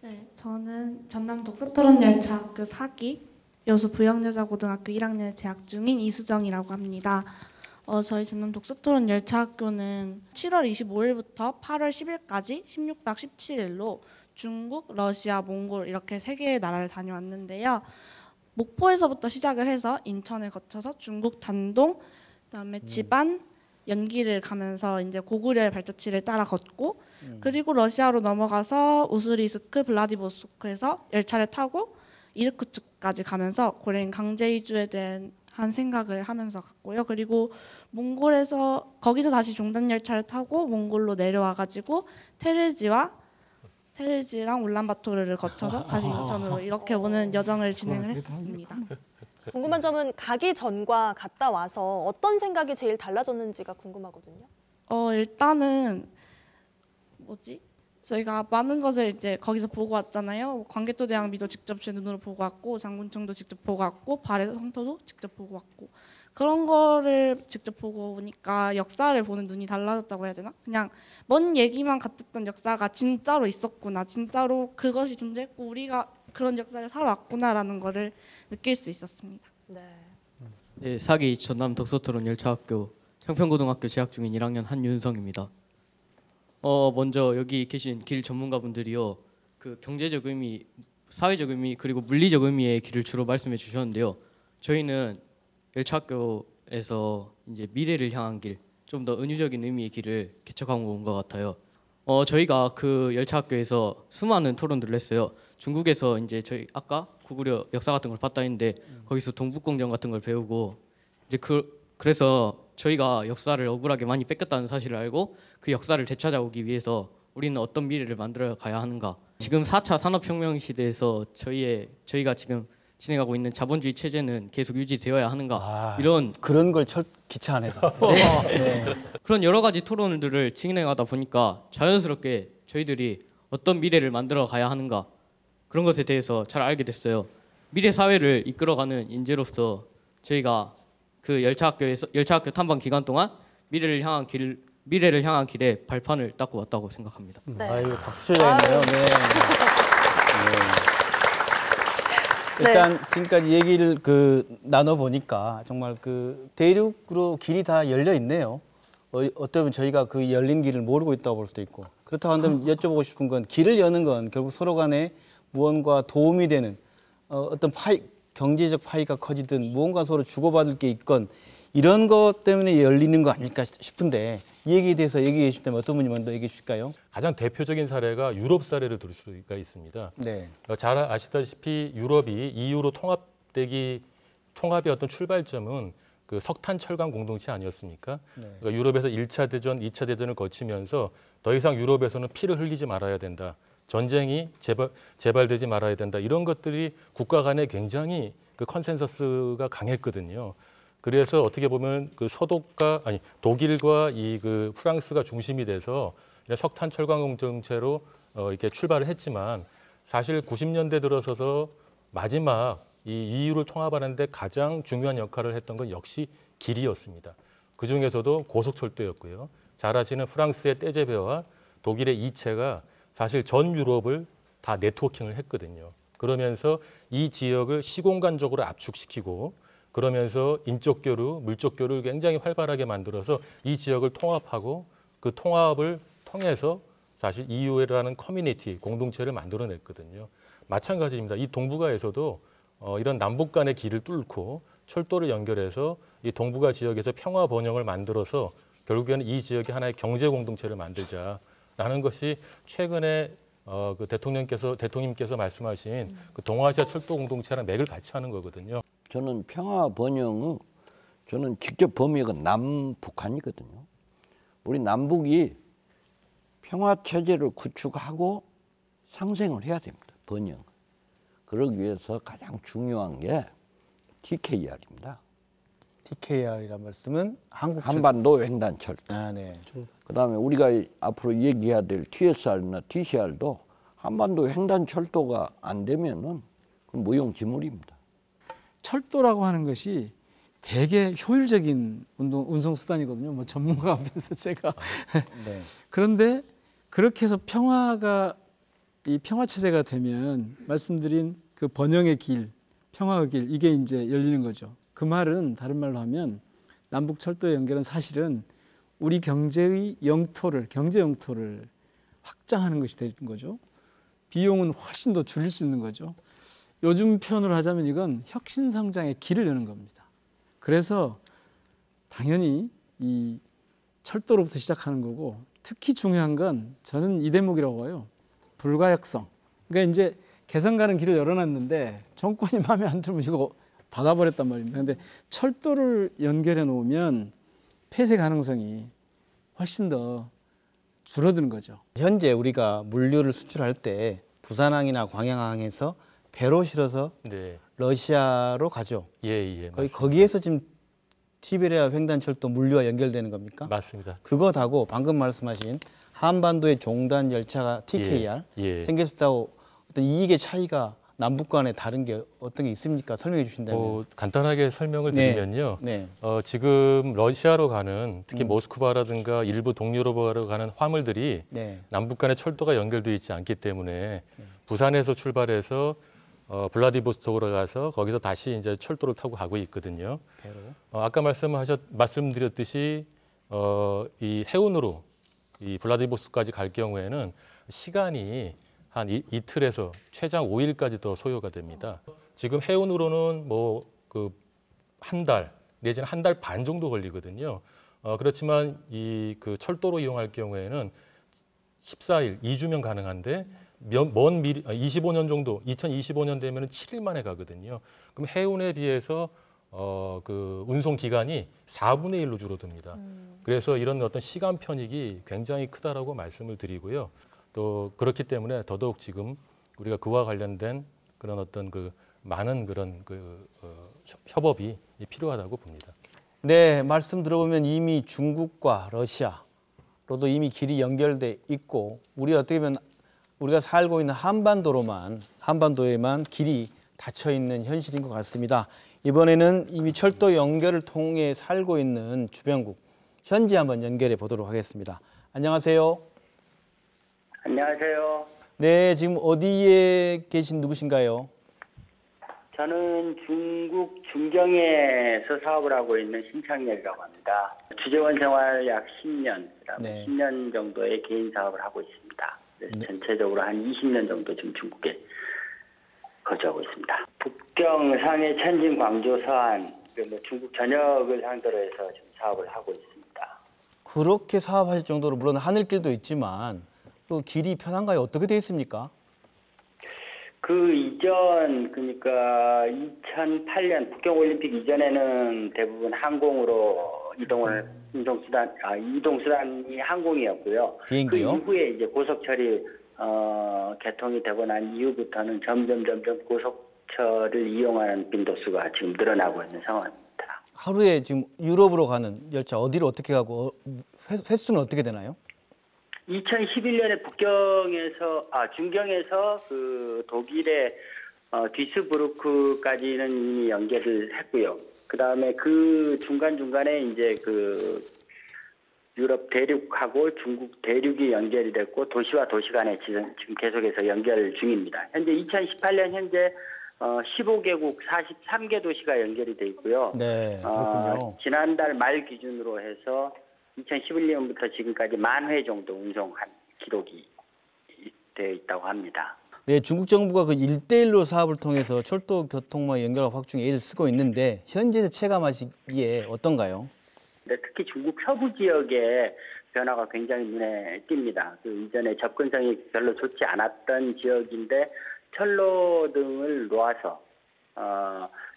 네, 저는 전남 독서토론열차학교 4기 여수 부영여자고등학교 1학년에 재학 중인 이수정이라고 합니다. 저희 전남 독서토론 열차학교는 7월 25일부터 8월 10일까지 16박 17일로 중국, 러시아, 몽골 이렇게 3개의 나라를 다녀왔는데요. 목포에서부터 시작을 해서 인천을 거쳐서 중국 단동, 그다음에 지반, 연기를 가면서 이제 고구려의 발자취를 따라 걷고 그리고 러시아로 넘어가서 우스리스크, 블라디보스토크에서 열차를 타고 이르쿠츠크까지 가면서 고레인 강제 이주에 대한 생각을 하면서 갔고요. 그리고 몽골에서 거기서 다시 종단 열차를 타고 몽골로 내려와 가지고 테르지랑 울란바토르를 거쳐서 다시 인천으로 이렇게 오는 여정을 진행을 했습니다. 궁금한 점은 가기 전과 갔다 와서 어떤 생각이 제일 달라졌는지가 궁금하거든요. 일단은 저희가 많은 것을 이제 거기서 보고 왔잖아요. 광개토대왕비도 직접 제 눈으로 보고 왔고 장군청도 직접 보고 왔고 발해 성터도 직접 보고 왔고 그런 거를 직접 보고 오니까 역사를 보는 눈이 달라졌다고 해야 되나? 그냥 먼 얘기만 같았던 역사가 진짜로 있었구나. 진짜로 그것이 존재했고 우리가 그런 역사를 살아왔구나라는 거를 느낄 수 있었습니다. 네, 사기 전남 독서토론 열차학교 창평고등학교 재학 중인 1학년 한윤성입니다. 먼저 여기 계신 길 전문가분들이요, 그 경제적 의미, 사회적 의미 그리고 물리적 의미의 길을 주로 말씀해 주셨는데요. 저희는 열차학교에서 이제 미래를 향한 길, 좀 더 은유적인 의미의 길을 개척하고 온 것 같아요. 저희가 그 열차학교에서 수많은 토론들을 했어요. 중국에서 이제 저희 아까 고구려 역사 같은 걸 봤다 했는데 거기서 동북공정 같은 걸 배우고 이제 그래서 저희가 역사를 억울하게 많이 뺏겼다는 사실을 알고 그 역사를 되찾아오기 위해서 우리는 어떤 미래를 만들어 가야 하는가. 지금 4차 산업혁명 시대에서 저희가 지금 진행하고 있는 자본주의 체제는 계속 유지되어야 하는가. 이런 그런 걸 기차 안에서 네. 그런 여러 가지 토론들을 진행하다 보니까 자연스럽게 저희들이 어떤 미래를 만들어 가야 하는가 그런 것에 대해서 잘 알게 됐어요. 미래 사회를 이끌어가는 인재로서 저희가 그 열차학교 탐방 기간 동안 미래를 향한 길에 발판을 닦고 왔다고 생각합니다. 네. 아이고 박수 쳐야겠네요. 네. 일단 지금까지 얘기를 나눠 보니까 정말 대륙으로 길이 다 열려 있네요. 어쩌면 저희가 그 열린 길을 모르고 있다고 볼 수도 있고, 그렇다고 한다면 여쭤보고 싶은 건 길을 여는 건 결국 서로 간에 무언가 도움이 되는 어떤 경제적 파이가 커지든 무언가 서로 주고받을 게 있건 이런 것 때문에 열리는 거 아닐까 싶은데 이 얘기에 대해서 얘기해 주시다면 어떤 분이 먼저 얘기해 주실까요? 가장 대표적인 사례가 유럽 사례를 들 수가 있습니다. 네. 잘 아시다시피 유럽이 EU로 통합의 어떤 출발점은 그 석탄 철강 공동체 아니었습니까? 네. 그러니까 유럽에서 1차 대전, 2차 대전을 거치면서 더 이상 유럽에서는 피를 흘리지 말아야 된다. 전쟁이 재발되지 말아야 된다. 이런 것들이 국가 간에 굉장히 그 컨센서스가 강했거든요. 그래서 어떻게 보면 그 독일과 그 프랑스가 중심이 돼서 석탄 철강 공동체로 이렇게 출발을 했지만 사실 90년대 들어서서 마지막 이 EU를 통합하는데 가장 중요한 역할을 했던 건 역시 길이었습니다. 그 중에서도 고속철도였고요. 잘 아시는 프랑스의 떼제베와 독일의 이체가 사실 전 유럽을 다 네트워킹을 했거든요. 그러면서 이 지역을 시공간적으로 압축시키고 그러면서 인적 교류, 물적 교류를 굉장히 활발하게 만들어서 이 지역을 통합하고 그 통합을 통해서 사실 EU라는 커뮤니티, 공동체를 만들어냈거든요. 마찬가지입니다. 이 동북아에서도 이런 남북 간의 길을 뚫고 철도를 연결해서 이 동북아 지역에서 평화 번영을 만들어서 결국에는 이 지역의 하나의 경제 공동체를 만들자라는 것이 최근에 그 대통령님께서 말씀하신 그 동아시아 철도 공동체라는 맥을 같이 하는 거거든요. 저는 평화 번영은 저는 직접 범위가 남북한이거든요. 우리 남북이 평화 체제를 구축하고 상생을 해야 됩니다. 번영. 그러기 위해서 가장 중요한 게 TKR입니다. TKR이란 말씀은 한반도 횡단철도. 네. 그다음에 우리가 앞으로 얘기해야 될 TSR나 TCR도 한반도 횡단철도가 안 되면은 무용지물입니다. 철도라고 하는 것이 되게 효율적인 운송 수단이거든요. 뭐 전문가 앞에서 제가 네. 그런데 그렇게 해서 이 평화 체제가 되면 말씀드린 그 번영의 길, 평화의 길 이게 이제 열리는 거죠. 그 말은 다른 말로 하면 남북 철도 연결은 사실은 우리 경제 영토를 확장하는 것이 되는 거죠. 비용은 훨씬 더 줄일 수 있는 거죠. 요즘 표현으로 하자면 이건 혁신 성장의 길을 여는 겁니다. 그래서 당연히 이 철도로부터 시작하는 거고, 특히 중요한 건 저는 이 대목이라고 봐요. 불가역성. 그러니까 이제 개성 가는 길을 열어놨는데 정권이 마음에 안 들면 이거 닫아버렸단 말입니다. 근데 철도를 연결해 놓으면 폐쇄 가능성이 훨씬 더 줄어드는 거죠. 현재 우리가 물류를 수출할 때 부산항이나 광양항에서 배로 실어서 네. 러시아로 가죠. 예, 거기에서 지금 시베리아 횡단철도 물류와 연결되는 겁니까? 맞습니다. 그것하고 방금 말씀하신 한반도의 종단 열차가 TKR 생겼을 때하고 어떤 이익의 차이가 남북 간에 다른 게 어떤 게 있습니까? 설명해 주신다면. 간단하게 설명을 드리면요. 지금 러시아로 가는 특히 모스크바라든가 일부 동유럽으로 가는 화물들이 남북 간의 철도가 연결되어 있지 않기 때문에 부산에서 출발해서 블라디보스톡으로 가서 거기서 다시 이제 철도를 타고 가고 있거든요. 배로. 아까 말씀드렸듯이 이 해운으로 이 블라디보스톡까지 갈 경우에는 시간이 한 이틀에서 최장 5일까지 더 소요가 됩니다. 지금 해운으로는 뭐 한 달 내지는 한 달 반 정도 걸리거든요. 그렇지만 이 철도로 이용할 경우에는 14일, 2주면 가능한데 먼 미리 25년 정도, 2025년 되면 7일 만에 가거든요. 그럼 해운에 비해서 운송 기간이 4분의 1로 줄어듭니다. 그래서 이런 어떤 시간 편익이 굉장히 크다라고 말씀을 드리고요. 또 그렇기 때문에 더더욱 지금 우리가 그와 관련된 그런 어떤 많은 그런 협업이 필요하다고 봅니다. 네, 말씀 들어보면 이미 중국과 러시아로도 이미 길이 연결돼 있고, 우리 어떻게 보면 우리가 살고 있는 한반도에만 길이 닫혀 있는 현실인 것 같습니다. 이번에는 이미 철도 연결을 통해 살고 있는 주변국 현지 한번 연결해 보도록 하겠습니다. 안녕하세요. 안녕하세요. 네, 지금 어디에 계신 누구신가요? 저는 중국 중경에서 사업을 하고 있는 신창렬이라고 합니다. 주재원 생활 약 10년, 그다음에 10년 정도의 개인 사업을 하고 있습니다. 전체적으로 한 20년 정도 지금 중국에 거주하고 있습니다. 북경상해, 천진, 광주, 서안, 중국 전역을 상대로 해서 지금 사업을 하고 있습니다. 그렇게 사업하실 정도로 물론 하늘길도 있지만 또 길이 편한가요? 어떻게 되어 있습니까? 그 이전, 그러니까 2008년 북경올림픽 이전에는 대부분 항공으로 이동수단이 항공이었고요. 비행기요? 그 이후에 이제 고속철이 개통이 되고 난 이후부터는 점점 고속철을 이용하는 빈도수가 지금 늘어나고 있는 상황입니다. 하루에 지금 유럽으로 가는 열차 어디로 어떻게 가고 횟수는 어떻게 되나요? 2011년에 중경에서 독일의 뒤스부르크까지는 이미 연결을 했고요. 그 다음에 그 중간중간에 이제 유럽 대륙하고 중국 대륙이 연결이 됐고 도시와 도시 간에 지금 계속해서 연결 중입니다. 현재 2018년 현재 15개국 43개 도시가 연결이 돼 있고요. 네, 그렇군요. 지난달 말 기준으로 해서 2011년부터 지금까지 10,000회 정도 운송한 기록이 되어 있다고 합니다. 네, 중국 정부가 1대1로 사업을 통해서 철도 교통망 연결 확충에 애를 쓰고 있는데 현재 체감하시기에 어떤가요? 네, 특히 중국 서부 지역의 변화가 굉장히 눈에 띕니다. 이전에 접근성이 별로 좋지 않았던 지역인데 철로 등을 놓아서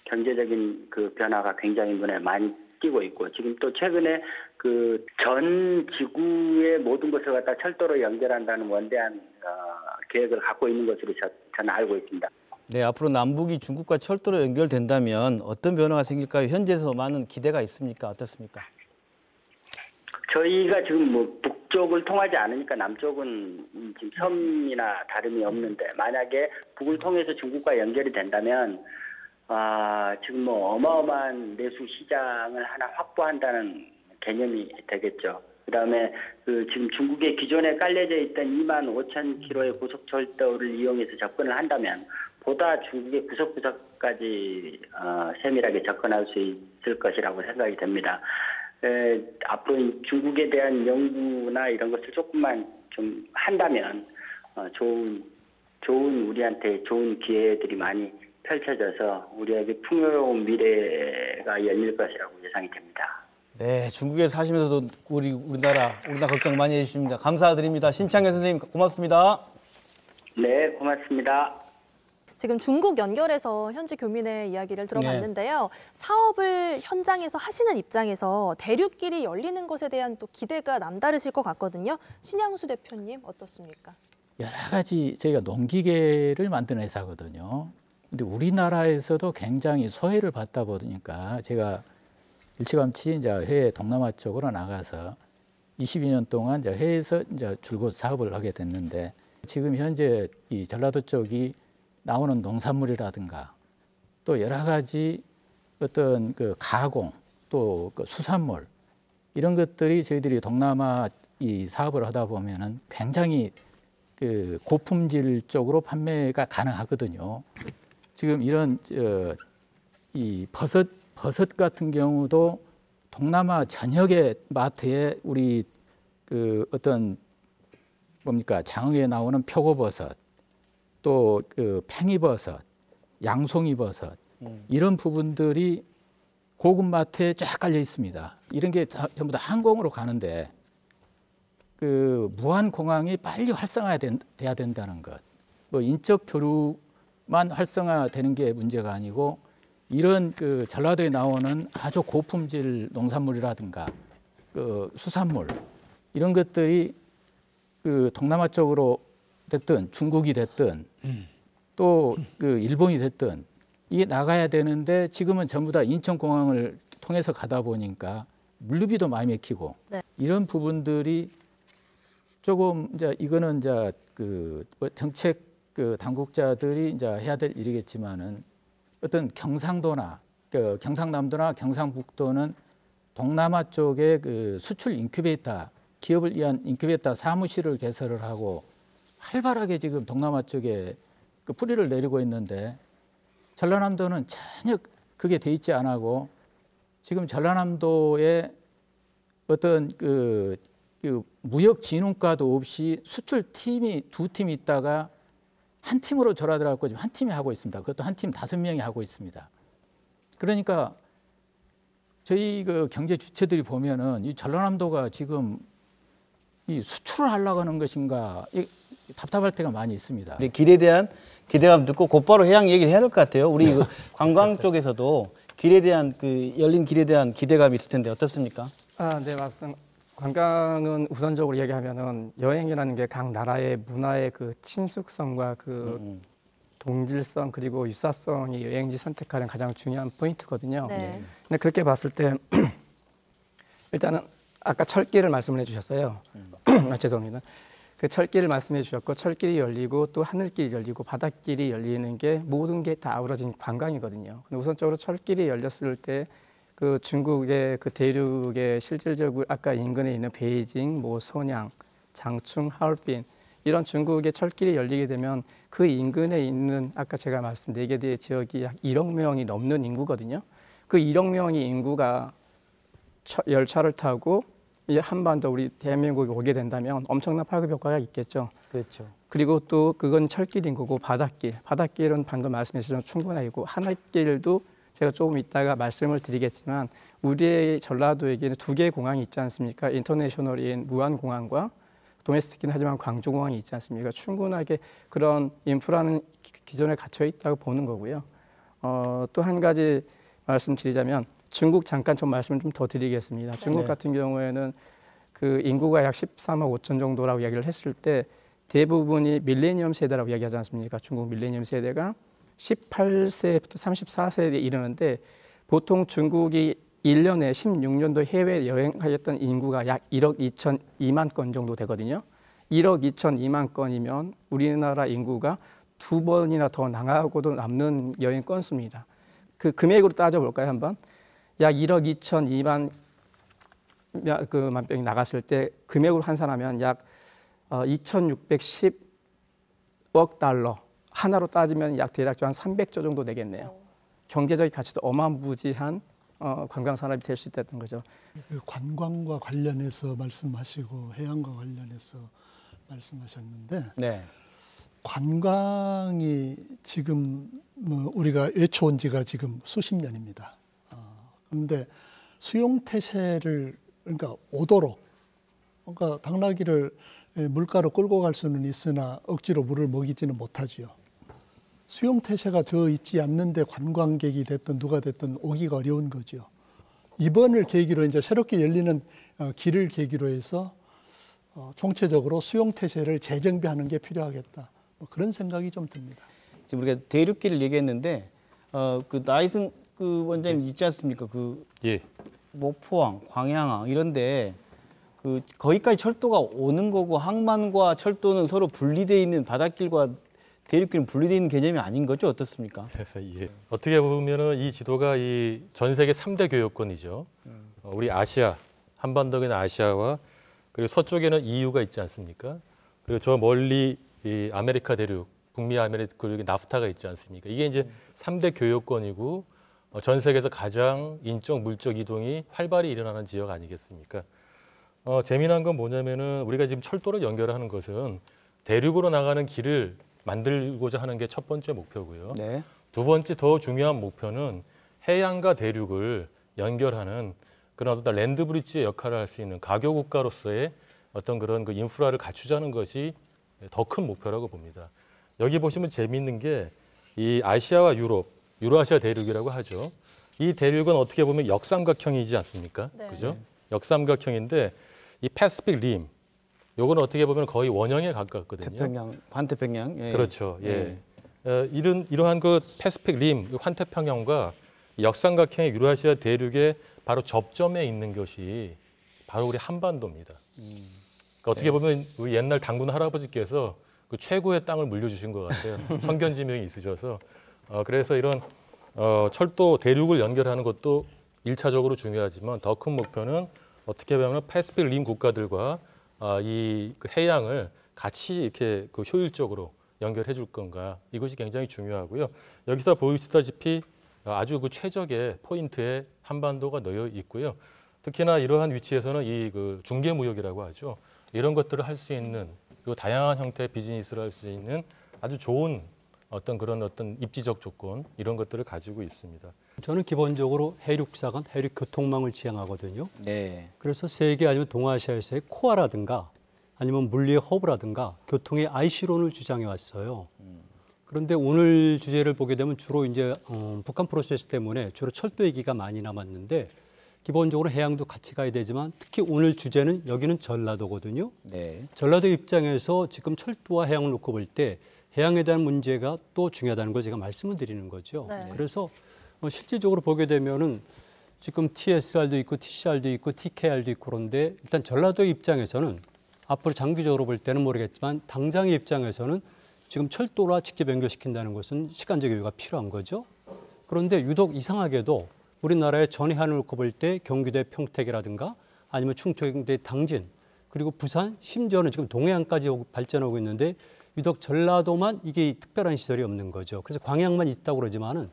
경제적인 변화가 굉장히 눈에 많이 띄고 있고, 지금 또 최근에 전 지구의 모든 것을 갖다 철도로 연결한다는 원대한 계획을 갖고 있는 것으로 저는 알고 있습니다. 네, 앞으로 남북이 중국과 철도로 연결된다면 어떤 변화가 생길까요? 현지에서 많은 기대가 있습니까? 어떻습니까? 저희가 지금 북쪽을 통하지 않으니까 남쪽은 지금 섬이나 다름이 없는데, 만약에 북을 통해서 중국과 연결이 된다면 지금 어마어마한 내수 시장을 하나 확보한다는 개념이 되겠죠. 그다음에 지금 중국의 기존에 깔려져 있던 25,000km의 고속철도를 이용해서 접근을 한다면 보다 중국의 구석구석까지 세밀하게 접근할 수 있을 것이라고 생각이 됩니다. 앞으로 중국에 대한 연구나 이런 것을 조금만 좀 한다면 좋은 우리한테 좋은 기회들이 많이 펼쳐져서 우리에게 풍요로운 미래가 열릴 것이라고 예상이 됩니다. 네, 중국에 사시면서도 우리나라 걱정 많이 해주십니다. 감사드립니다. 신창현 선생님 고맙습니다. 네, 고맙습니다. 지금 중국 연결해서 현지 교민의 이야기를 들어봤는데요. 사업을 현장에서 하시는 입장에서 대륙길이 열리는 것에 대한 또 기대가 남다르실 것 같거든요. 신양수 대표님 어떻습니까? 여러 가지 저희가 농기계를 만드는 회사거든요. 근데 우리나라에서도 굉장히 소외를 받다 보니까 제가 일찌감치 이제 해외 동남아 쪽으로 나가서 22년 동안 이제 해외에서 이제 줄곧 사업을 하게 됐는데 지금 현재 이 전라도 쪽이 나오는 농산물이라든가 또 여러 가지 어떤 그 가공 또 그 수산물 이런 것들이 저희들이 동남아 이 사업을 하다 보면은 굉장히 그 고품질 쪽으로 판매가 가능하거든요. 지금 이런 이 버섯 같은 경우도 동남아 전역의 마트에 우리 그 어떤 뭡니까 장흥에 나오는 표고버섯 또 그 팽이버섯, 양송이버섯 이런 부분들이 고급 마트에 쫙 깔려 있습니다. 이런 게 전부 다 항공으로 가는데 그 무한 공항이 빨리 활성화돼야 된다는 것. 뭐 인적 교류만 활성화되는 게 문제가 아니고 이런 그 전라도에 나오는 아주 고품질 농산물이라든가 그 수산물 이런 것들이 그 동남아 쪽으로 됐든 중국이 됐든 또 그 일본이 됐든 이게 나가야 되는데 지금은 전부 다 인천공항을 통해서 가다 보니까 물류비도 많이 막히고 네. 이런 부분들이 조금 이제 이거는 이제 그 정책 그 당국자들이 이제 해야 될 일이겠지만은 어떤 경상도나 그 경상남도나 경상북도는 동남아 쪽에 그 수출 인큐베이터 기업을 위한 인큐베이터 사무실을 개설을 하고 활발하게 지금 동남아 쪽에 그 뿌리를 내리고 있는데 전라남도는 전혀 그게 돼 있지 않고 지금 전라남도에 어떤 그 무역 진흥과도 없이 수출 팀이 두 팀이 있다가 한 팀으로 절하더라고 지금 한 팀이 하고 있습니다. 그것도 한 팀 5명이 하고 있습니다. 그러니까 저희 그 경제 주체들이 보면은 이 전라남도가 지금 이 수출을 하려고 하는 것인가 답답할 때가 많이 있습니다. 네, 길에 대한 기대감 듣고 곧바로 해양 얘기를 해야 될 것 같아요. 우리 그 관광 쪽에서도 길에 대한 그 열린 길에 대한 기대감이 있을 텐데 어떻습니까? 네, 맞습니다. 관광은 우선적으로 얘기하면은 여행이라는 게 각 나라의 문화의 그 친숙성과 그 동질성 그리고 유사성이 여행지 선택하는 가장 중요한 포인트거든요. 네. 근데 그렇게 봤을 때 일단은 아까 철길을 말씀을 해주셨어요. 죄송합니다. 그 철길을 말씀해 주셨고 철길이 열리고 또 하늘길이 열리고 바닷길이 열리는 게 모든 게 다 아우러진 관광이거든요. 근데 우선적으로 철길이 열렸을 때 그 중국의 그 대륙의 실질적으로 아까 인근에 있는 베이징, 뭐 선양, 장충, 하얼빈 이런 중국의 철길이 열리게 되면 그 인근에 있는 아까 제가 말씀 4개 지역이 약 1억 명이 넘는 인구거든요. 그 1억 명의 인구가 열차를 타고 이 한반도 우리 대한민국에 오게 된다면 엄청난 파급 효과가 있겠죠. 그렇죠. 그리고 또 그건 철길 인구고 바닷길은 방금 말씀해 주신 충분하고 하늘길도 제가 조금 이따가 말씀을 드리겠지만 우리의 전라도에게는 2개의 공항이 있지 않습니까? 인터내셔널인 무안공항과 도메스틱이긴 하지만 광주공항이 있지 않습니까? 충분하게 그런 인프라는 기존에 갖춰 있다고 보는 거고요. 또 한 가지 말씀드리자면 중국 잠깐 좀 말씀을 좀 더 드리겠습니다. 중국 같은 경우에는 그 인구가 약 13억 5천 정도라고 이야기를 했을 때 대부분이 밀레니엄 세대라고 이야기하지 않습니까? 중국 밀레니엄 세대가 18세부터 34세에 이르는데 보통 중국이 1년에 16년도 해외 여행하였던 인구가 약 1억 2천 2만 건 정도 되거든요. 1억 2천 2만 건이면 우리나라 인구가 2번이나 더 나가고도 남는 여행 건수입니다. 그 금액으로 따져볼까요, 한번? 약 1억 2천 2만 만 병이 나갔을 때 금액으로 환산하면 약 2,610억 달러 하나로 따지면 약 대략 한 300조 정도 되겠네요. 경제적 가치도 어마무지한 관광 산업이 될 수 있다는 거죠. 그 관광과 관련해서 말씀하시고 해양과 관련해서 말씀하셨는데 네. 관광이 지금 우리가 외쳐온 지가 지금 수십 년입니다. 그런데 수용태세를 그러니까 오도록 그러니까 당나귀를 물가로 끌고 갈 수는 있으나 억지로 물을 먹이지는 못하지요. 수용태세가 더 있지 않는데 관광객이 됐든 누가 됐든 오기가 어려운 거죠. 이번을 계기로 이제 새롭게 열리는 길을 계기로 해서 총체적으로 수용태세를 재정비하는 게 필요하겠다. 그런 생각이 좀 듭니다. 지금 우리가 대륙길을 얘기했는데 그 나이슨 그 원장님 있지 않습니까? 그 뭐 포항, 광양항 이런데 그 거기까지 철도가 오는 거고 항만과 철도는 서로 분리되어 있는 바닷길과 대륙길은 분리되어 있는 개념이 아닌 거죠? 어떻습니까? 예. 어떻게 보면은 이 지도가 이 전 세계 3대 교역권이죠. 우리 아시아, 한반도에는 아시아와 그리고 서쪽에는 EU가 있지 않습니까? 그리고 저 멀리 이 아메리카 대륙, 북미 아메리카 그리고 나프타가 있지 않습니까? 이게 이제 3대 교역권이고 전 세계에서 가장 인적 물적 이동이 활발히 일어나는 지역 아니겠습니까? 재미난 건 뭐냐면은 우리가 지금 철도를 연결하는 것은 대륙으로 나가는 길을 만들고자 하는 게 첫 번째 목표고요. 네. 두 번째 더 중요한 목표는 해양과 대륙을 연결하는 그런 어떤 랜드 브릿지의 역할을 할 수 있는 가교 국가로서의 어떤 그런 그 인프라를 갖추자는 것이 더 큰 목표라고 봅니다. 여기 보시면 재미있는 게 이 아시아와 유로아시아 대륙이라고 하죠. 이 대륙은 어떻게 보면 역삼각형이지 않습니까? 네. 그죠? 역삼각형인데 이 패시픽 림 요거는 어떻게 보면 거의 원형에 가깝거든요. 태평양, 반태평양. 예. 그렇죠. 예. 이러한 그 패시픽 림, 환태평양과 역삼각형의 유라시아 대륙의 바로 접점에 있는 것이 바로 우리 한반도입니다. 그러니까 어떻게 보면 우리 옛날 당군 할아버지께서 그 최고의 땅을 물려주신 것 같아요. 선견지명이 있으셔서. 그래서 이런 철도 대륙을 연결하는 것도 1차적으로 중요하지만 더 큰 목표는 어떻게 보면 패시픽 림 국가들과 이 해양을 같이 이렇게 그 효율적으로 연결해 줄 건가 이것이 굉장히 중요하고요. 여기서 보시다시피 아주 그 최적의 포인트에 한반도가 놓여 있고요. 특히나 이러한 위치에서는 이 그 중개무역이라고 하죠. 이런 것들을 할 수 있는 그리고 다양한 형태의 비즈니스를 할 수 있는 아주 좋은 어떤 그런 어떤 입지적 조건 이런 것들을 가지고 있습니다. 저는 기본적으로 해륙사관, 해륙교통망을 지향하거든요. 네. 그래서 세계 아니면 동아시아에서의 코어라든가 아니면 물리의 허브라든가 교통의 IC론을 주장해 왔어요. 그런데 오늘 주제를 보게 되면 주로 이제 북한 프로세스 때문에 주로 철도 얘기가 많이 남았는데 기본적으로 해양도 같이 가야 되지만 특히 오늘 주제는 여기는 전라도거든요. 네. 전라도 입장에서 지금 철도와 해양을 놓고 볼 때 해양에 대한 문제가 또 중요하다는 걸 제가 말씀을 드리는 거죠. 네. 그래서 실질적으로 보게 되면은 지금 TSR도 있고 TCR도 있고 TKR도 있고 그런데 일단 전라도 입장에서는 앞으로 장기적으로 볼 때는 모르겠지만 당장의 입장에서는 지금 철도라 직접 연결시킨다는 것은 시간적 여유가 필요한 거죠. 그런데 유독 이상하게도 우리나라의 전해안을 놓고 볼 때 경기도의 평택이라든가 아니면 충청도의 당진 그리고 부산 심지어는 지금 동해안까지 발전하고 있는데 유독 전라도만 이게 특별한 시설이 없는 거죠. 그래서 광양만 있다고 그러지만은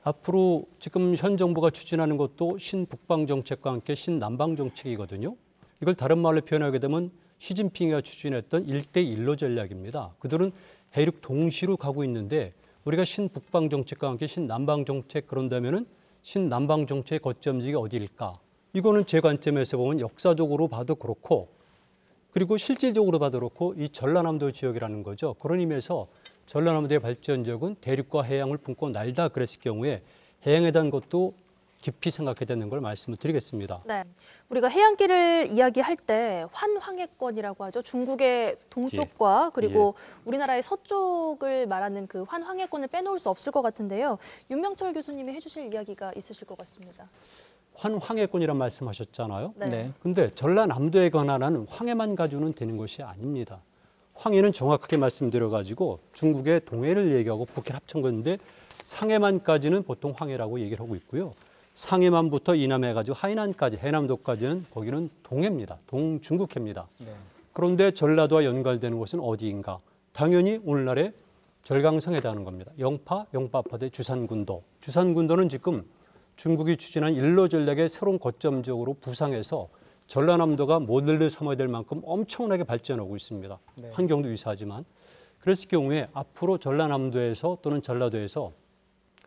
앞으로 지금 현 정부가 추진하는 것도 신북방 정책과 함께 신남방 정책이거든요. 이걸 다른 말로 표현하게 되면 시진핑이가 추진했던 1대1로 전략입니다. 그들은 해륙 동시로 가고 있는데 우리가 신북방 정책과 함께 신남방 정책 그런다면은 신남방 정책의 거점지가 어디일까? 이거는 제 관점에서 보면 역사적으로 봐도 그렇고 그리고 실질적으로 봐도 그렇고 이 전라남도 지역이라는 거죠. 그런 의미에서 전라남도의 발전적은 대륙과 해양을 품고 날다 그랬을 경우에 해양에 대한 것도 깊이 생각해야 되는 걸 말씀을 드리겠습니다. 네, 우리가 해양길을 이야기할 때 환황해권이라고 하죠. 중국의 동쪽과 그리고 우리나라의 서쪽을 말하는 그 환황해권을 빼놓을 수 없을 것 같은데요. 윤명철 교수님이 해주실 이야기가 있으실 것 같습니다. 환황해권이란 말씀하셨잖아요. 네. 근데 전라남도에 관한 황해만 가지고는 되는 것이 아닙니다. 황해는 정확하게 말씀드려가지고 중국의 동해를 얘기하고 북해를 합친 건데 상해만까지는 보통 황해라고 얘기를 하고 있고요. 상해만부터 이남해가지고 하이난까지 해남도까지는 거기는 동해입니다. 동중국해입니다. 그런데 전라도와 연결되는 곳은 어디인가? 당연히 오늘날의 절강성에 해당하는 겁니다. 영파, 영파파대 주산군도. 주산군도는 지금 중국이 추진한 일로 전략의 새로운 거점 지역으로 부상해서 전라남도가 모델로 삼아야 될 만큼 엄청나게 발전하고 있습니다. 네. 환경도 유사하지만. 그랬을 경우에 앞으로 전라남도에서 또는 전라도에서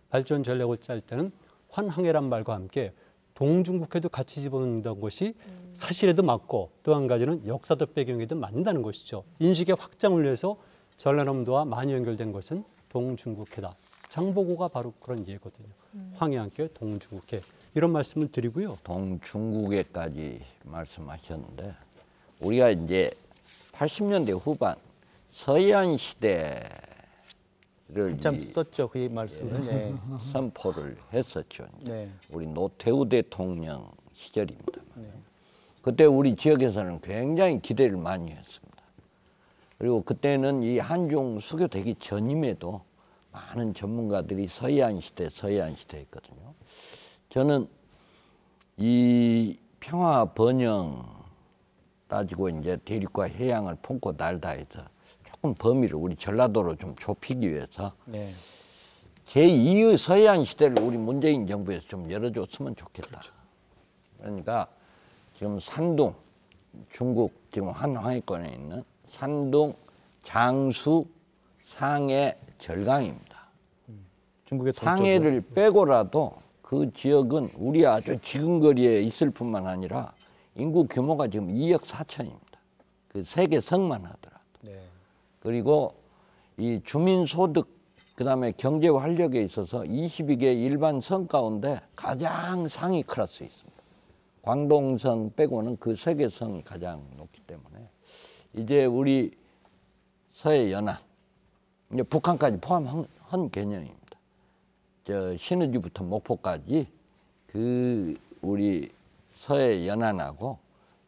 발전 전략을 짤 때는 환항해란 말과 함께 동중국해도 같이 집어넣는다는 것이 사실에도 맞고 또 한 가지는 역사적 배경에도 맞는다는 것이죠. 인식의 확장을 위해서 전라남도와 많이 연결된 것은 동중국해다. 장보고가 바로 그런 예거든요. 황해와 함께 동중국해. 이런 말씀을 드리고요. 동중국해까지 말씀하셨는데 우리가 이제 80년대 후반 서해안 시대를 참 썼죠. 그 말씀을. 네. 선포를 했었죠. 네. 우리 노태우 대통령 시절입니다. 네. 그때 우리 지역에서는 굉장히 기대를 많이 했습니다. 그리고 그때는 이 한중 수교되기 전임에도 많은 전문가들이 서해안 시대 했거든요. 저는 이 평화 번영 따지고 이제 대륙과 해양을 품고 날다 해서 조금 범위를 우리 전라도로 좀 좁히기 위해서 네. 제2의 서해안 시대를 우리 문재인 정부에서 좀 열어줬으면 좋겠다. 그렇죠. 그러니까 지금 산둥, 중국 지금 한황해권에 있는 산둥, 장수, 상해, 절강입니다. 중국의 상해를 빼고라도 그 지역은 우리 아주 지근거리에 있을 뿐만 아니라 인구 규모가 지금 2억 4천입니다. 그 세계 성만 하더라도. 네. 그리고 이 주민소득 그다음에 경제 활력에 있어서 22개 일반 성 가운데 가장 상위 클래스에 있습니다. 광동성 빼고는 그 세 개 성이 가장 높기 때문에 이제 우리 서해 연안, 이제 북한까지 포함한 개념입니다. 저 신의주부터 목포까지 그 우리 서해 연안하고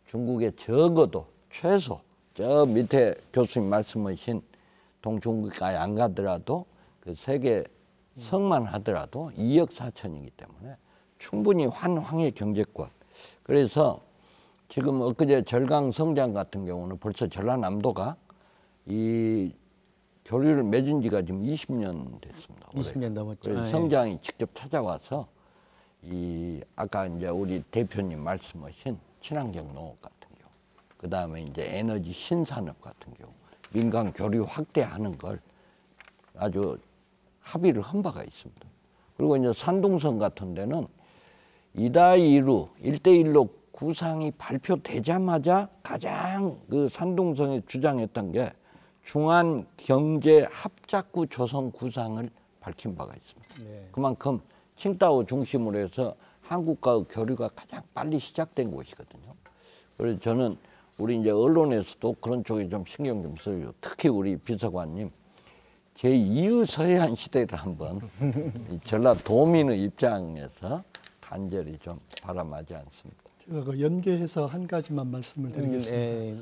중국에 적어도 최소 저 밑에 교수님 말씀하신 동중국까지 안 가더라도 그 세계 성만 하더라도 2억 4천이기 때문에 충분히 환황의 경제권. 그래서 지금 엊그제 절강 성장 같은 경우는 벌써 전라남도가 이 교류를 맺은 지가 지금 20년 됐습니다. 20년 넘었죠. 그래서 성장이 직접 찾아와서 이 아까 이제 우리 대표님 말씀하신 친환경 농업 같은 경우, 그 다음에 이제 에너지 신산업 같은 경우, 민간 교류 확대하는 걸 아주 합의를 한 바가 있습니다. 그리고 이제 산둥성 같은 데는 이다이루 1대1로 구상이 발표되자마자 가장 그 산둥성이 주장했던 게 중한 경제 합작구 조성 구상을 밝힌 바가 있습니다. 네. 그만큼 칭다오 중심으로 해서 한국과의 교류가 가장 빨리 시작된 곳이거든요. 그래서 저는 우리 이제 언론에서도 그런 쪽에 좀 신경 좀 써요. 특히 우리 비서관님 제2의 서해안 시대를 한번 전라도민의 입장에서 간절히 좀 바람하지 않습니다. 제가 그 연계해서 한 가지만 말씀을 드리겠습니다.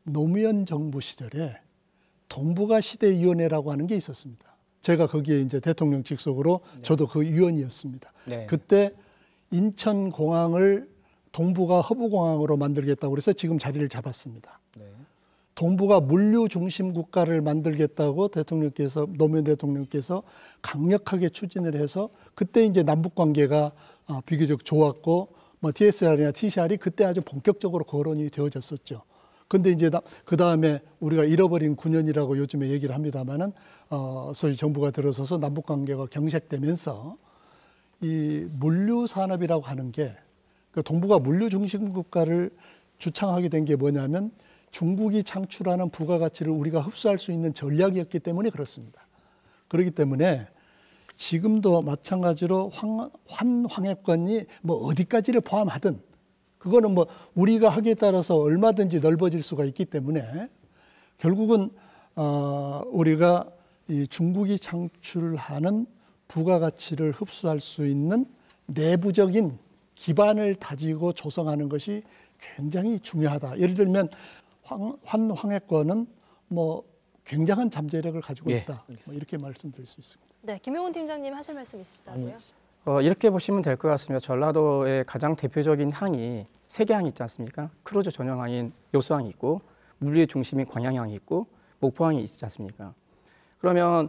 노무현 정부 시절에 동북아 시대위원회라고 하는 게 있었습니다. 제가 거기에 이제 대통령 직속으로 저도 그 위원이었습니다. 네. 그때 인천공항을 동북아 허브공항으로 만들겠다고 그래서 지금 자리를 잡았습니다. 네. 동북아 물류 중심 국가를 만들겠다고 대통령께서 노무현 대통령께서 강력하게 추진을 해서 그때 이제 남북 관계가 비교적 좋았고 뭐 DSR이나 TCR이 그때 아주 본격적으로 거론이 되어졌었죠. 근데 이제 그 다음에 우리가 잃어버린 9년이라고 요즘에 얘기를 합니다만은 소위 정부가 들어서서 남북 관계가 경색되면서 이 물류 산업이라고 하는 게 그 동북아 물류 중심 국가를 주창하게 된 게 뭐냐면 중국이 창출하는 부가가치를 우리가 흡수할 수 있는 전략이었기 때문에 그렇습니다. 그렇기 때문에 지금도 마찬가지로 환황해권이 뭐 어디까지를 포함하든 그거는 뭐 우리가 하기에 따라서 얼마든지 넓어질 수가 있기 때문에 결국은 우리가 이 중국이 창출하는 부가가치를 흡수할 수 있는 내부적인 기반을 다지고 조성하는 것이 굉장히 중요하다. 예를 들면 환황해권은 뭐 굉장한 잠재력을 가지고 있다. 뭐 이렇게 말씀드릴 수 있습니다. 네, 김용훈 팀장님 하실 말씀 있으시다고요? 이렇게 보시면 될 것 같습니다. 전라도의 가장 대표적인 항이 세 개 항이 있지 않습니까? 크루즈 전용항인 여수항이 있고 물류의 중심인 광양항이 있고 목포항이 있지 않습니까? 그러면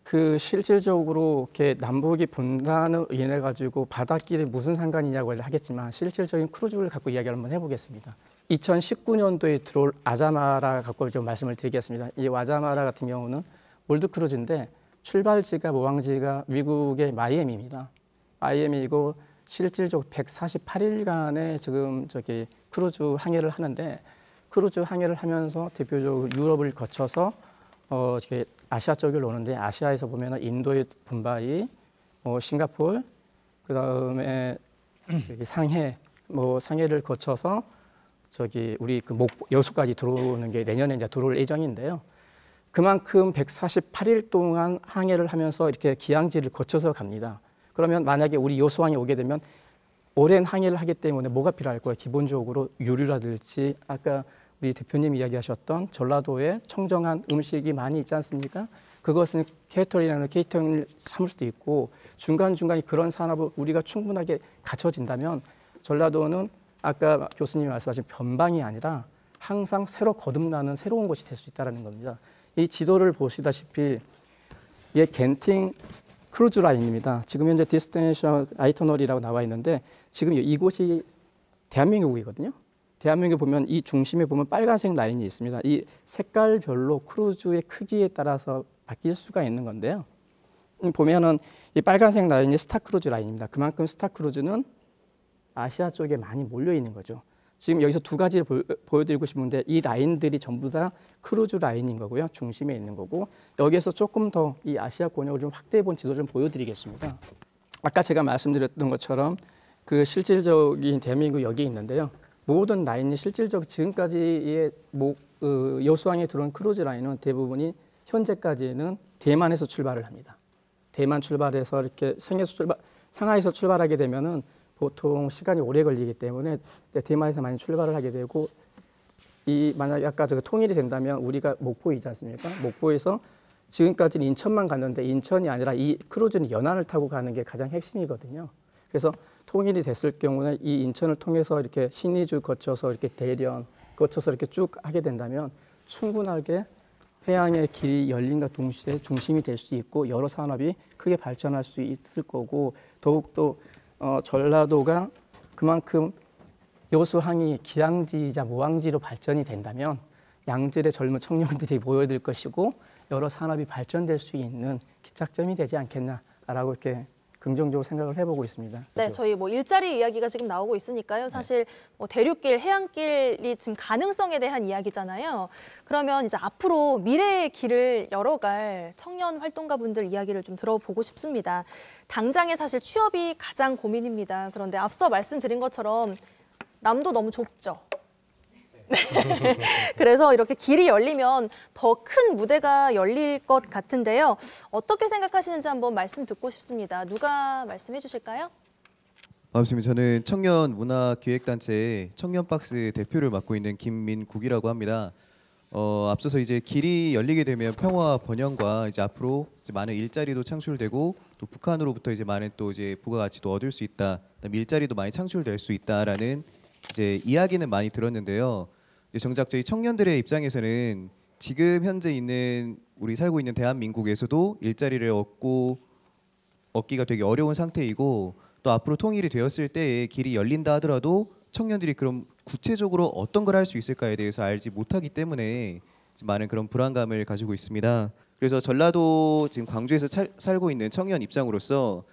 그 실질적으로 이렇게 남북이 분단을 인해 가지고 바닷길에 무슨 상관이냐고 하겠지만 실질적인 크루즈를 갖고 이야기를 한번 해보겠습니다. 2019년도에 들어올 아자마라 갖고 좀 말씀을 드리겠습니다. 이 아자마라 같은 경우는 월드 크루즈인데 출발지가 모항지가 미국의 마이애미입니다. 마이애미이고 실질적으로 148일간의 지금 저기 크루즈 항해를 하는데 크루즈 항해를 하면서 대표적으로 유럽을 거쳐서 이렇게 아시아 쪽을 오는데 아시아에서 보면은 인도의 봄바이, 싱가포르, 그 다음에 상해, 상해를 거쳐서 저기 우리 그 여수까지 들어오는 게 내년에 이제 들어올 예정인데요. 그만큼 148일 동안 항해를 하면서 이렇게 기항지를 거쳐서 갑니다. 그러면 만약에 우리 여수항에 오게 되면 오랜 항해를 하기 때문에 뭐가 필요할 거예요? 기본적으로 유류라든지 아까 우리 대표님 이야기하셨던 전라도에 청정한 음식이 많이 있지 않습니까? 그것은 케이터링을 삼을 수도 있고 중간중간에 그런 산업을 우리가 충분하게 갖춰진다면 전라도는 아까 교수님이 말씀하신 변방이 아니라 항상 새로 거듭나는 새로운 곳이 될 수 있다는 겁니다. 이 지도를 보시다시피 이게 겐팅 크루즈 라인입니다. 지금 현재 디스티네이션 아이터널이라고 나와 있는데 지금 이곳이 대한민국이거든요. 대한민국 보면 이 중심에 보면 빨간색 라인이 있습니다. 이 색깔별로 크루즈의 크기에 따라서 바뀔 수가 있는 건데요. 보면은 이 빨간색 라인이 스타크루즈 라인입니다. 그만큼 스타크루즈는 아시아 쪽에 많이 몰려 있는 거죠. 지금 여기서 두 가지를 보여드리고 싶은데 이 라인들이 전부 다 크루즈 라인인 거고요. 중심에 있는 거고 여기에서 조금 더 이 아시아 권역을 좀 확대해 본 지도를 좀 보여드리겠습니다. 아까 제가 말씀드렸던 것처럼 그 실질적인 대한민국 여기 있는데요. 모든 라인이 실질적으로 지금까지의 여수항에 들어온 크루즈 라인은 대부분이 현재까지는 대만에서 출발을 합니다. 대만 출발해서 이렇게 상하이에서 출발하게 되면은 보통 시간이 오래 걸리기 때문에 대만에서 많이 출발을 하게 되고 만약에 아까 통일이 된다면 우리가 목포이지 않습니까? 목포에서 지금까지는 인천만 갔는데 인천이 아니라 이 크루즈는 연안을 타고 가는 게 가장 핵심이거든요. 그래서 통일이 됐을 경우는 이 인천을 통해서 이렇게 신의주 거쳐서 이렇게 대련 거쳐서 이렇게 쭉 하게 된다면 충분하게 해양의 길이 열린과 동시에 중심이 될 수 있고 여러 산업이 크게 발전할 수 있을 거고 더욱더 전라도가 그만큼 여수항이 기항지이자 모항지로 발전이 된다면 양질의 젊은 청년들이 모여들 것이고 여러 산업이 발전될 수 있는 기착점이 되지 않겠나라고 이렇게 긍정적으로 생각을 해보고 있습니다. 네, 그렇죠? 저희 일자리 이야기가 지금 나오고 있으니까요. 사실 대륙길, 해안길이 지금 가능성에 대한 이야기잖아요. 그러면 이제 앞으로 미래의 길을 열어갈 청년 활동가분들 이야기를 좀 들어보고 싶습니다. 당장에 사실 취업이 가장 고민입니다. 그런데 앞서 말씀드린 것처럼 남도 너무 좁죠. 네. 그래서 이렇게 길이 열리면 더 큰 무대가 열릴 것 같은데요. 어떻게 생각하시는지 한번 말씀 듣고 싶습니다. 누가 말씀해 주실까요? 반갑습니다. 저는 청년문화기획단체 청년박스 대표를 맡고 있는 김민국이라고 합니다. 앞서서 이제 길이 열리게 되면 평화 번영과 이제 앞으로 이제 많은 일자리도 창출되고 또 북한으로부터 이제 많은 또 이제 부가가치도 얻을 수 있다. 그다음에 일자리도 많이 창출될 수 있다라는 이제 이야기는 많이 들었는데요. 정작 저희 청년들의 입장에서는 지금 현재 우리 살고 있는 대한민국에서도 일자리를 얻기가 되게 어려운 상태이고 또 앞으로 통일이 되었을 때에 길이 열린다 하더라도 청년들이 그럼 구체적으로 어떤 걸 할 수 있을까에 대해서 알지 못하기 때문에 많은 그런 불안감을 가지고 있습니다. 그래서 전라도 지금 광주에서 살고 있는 청년 입장으로서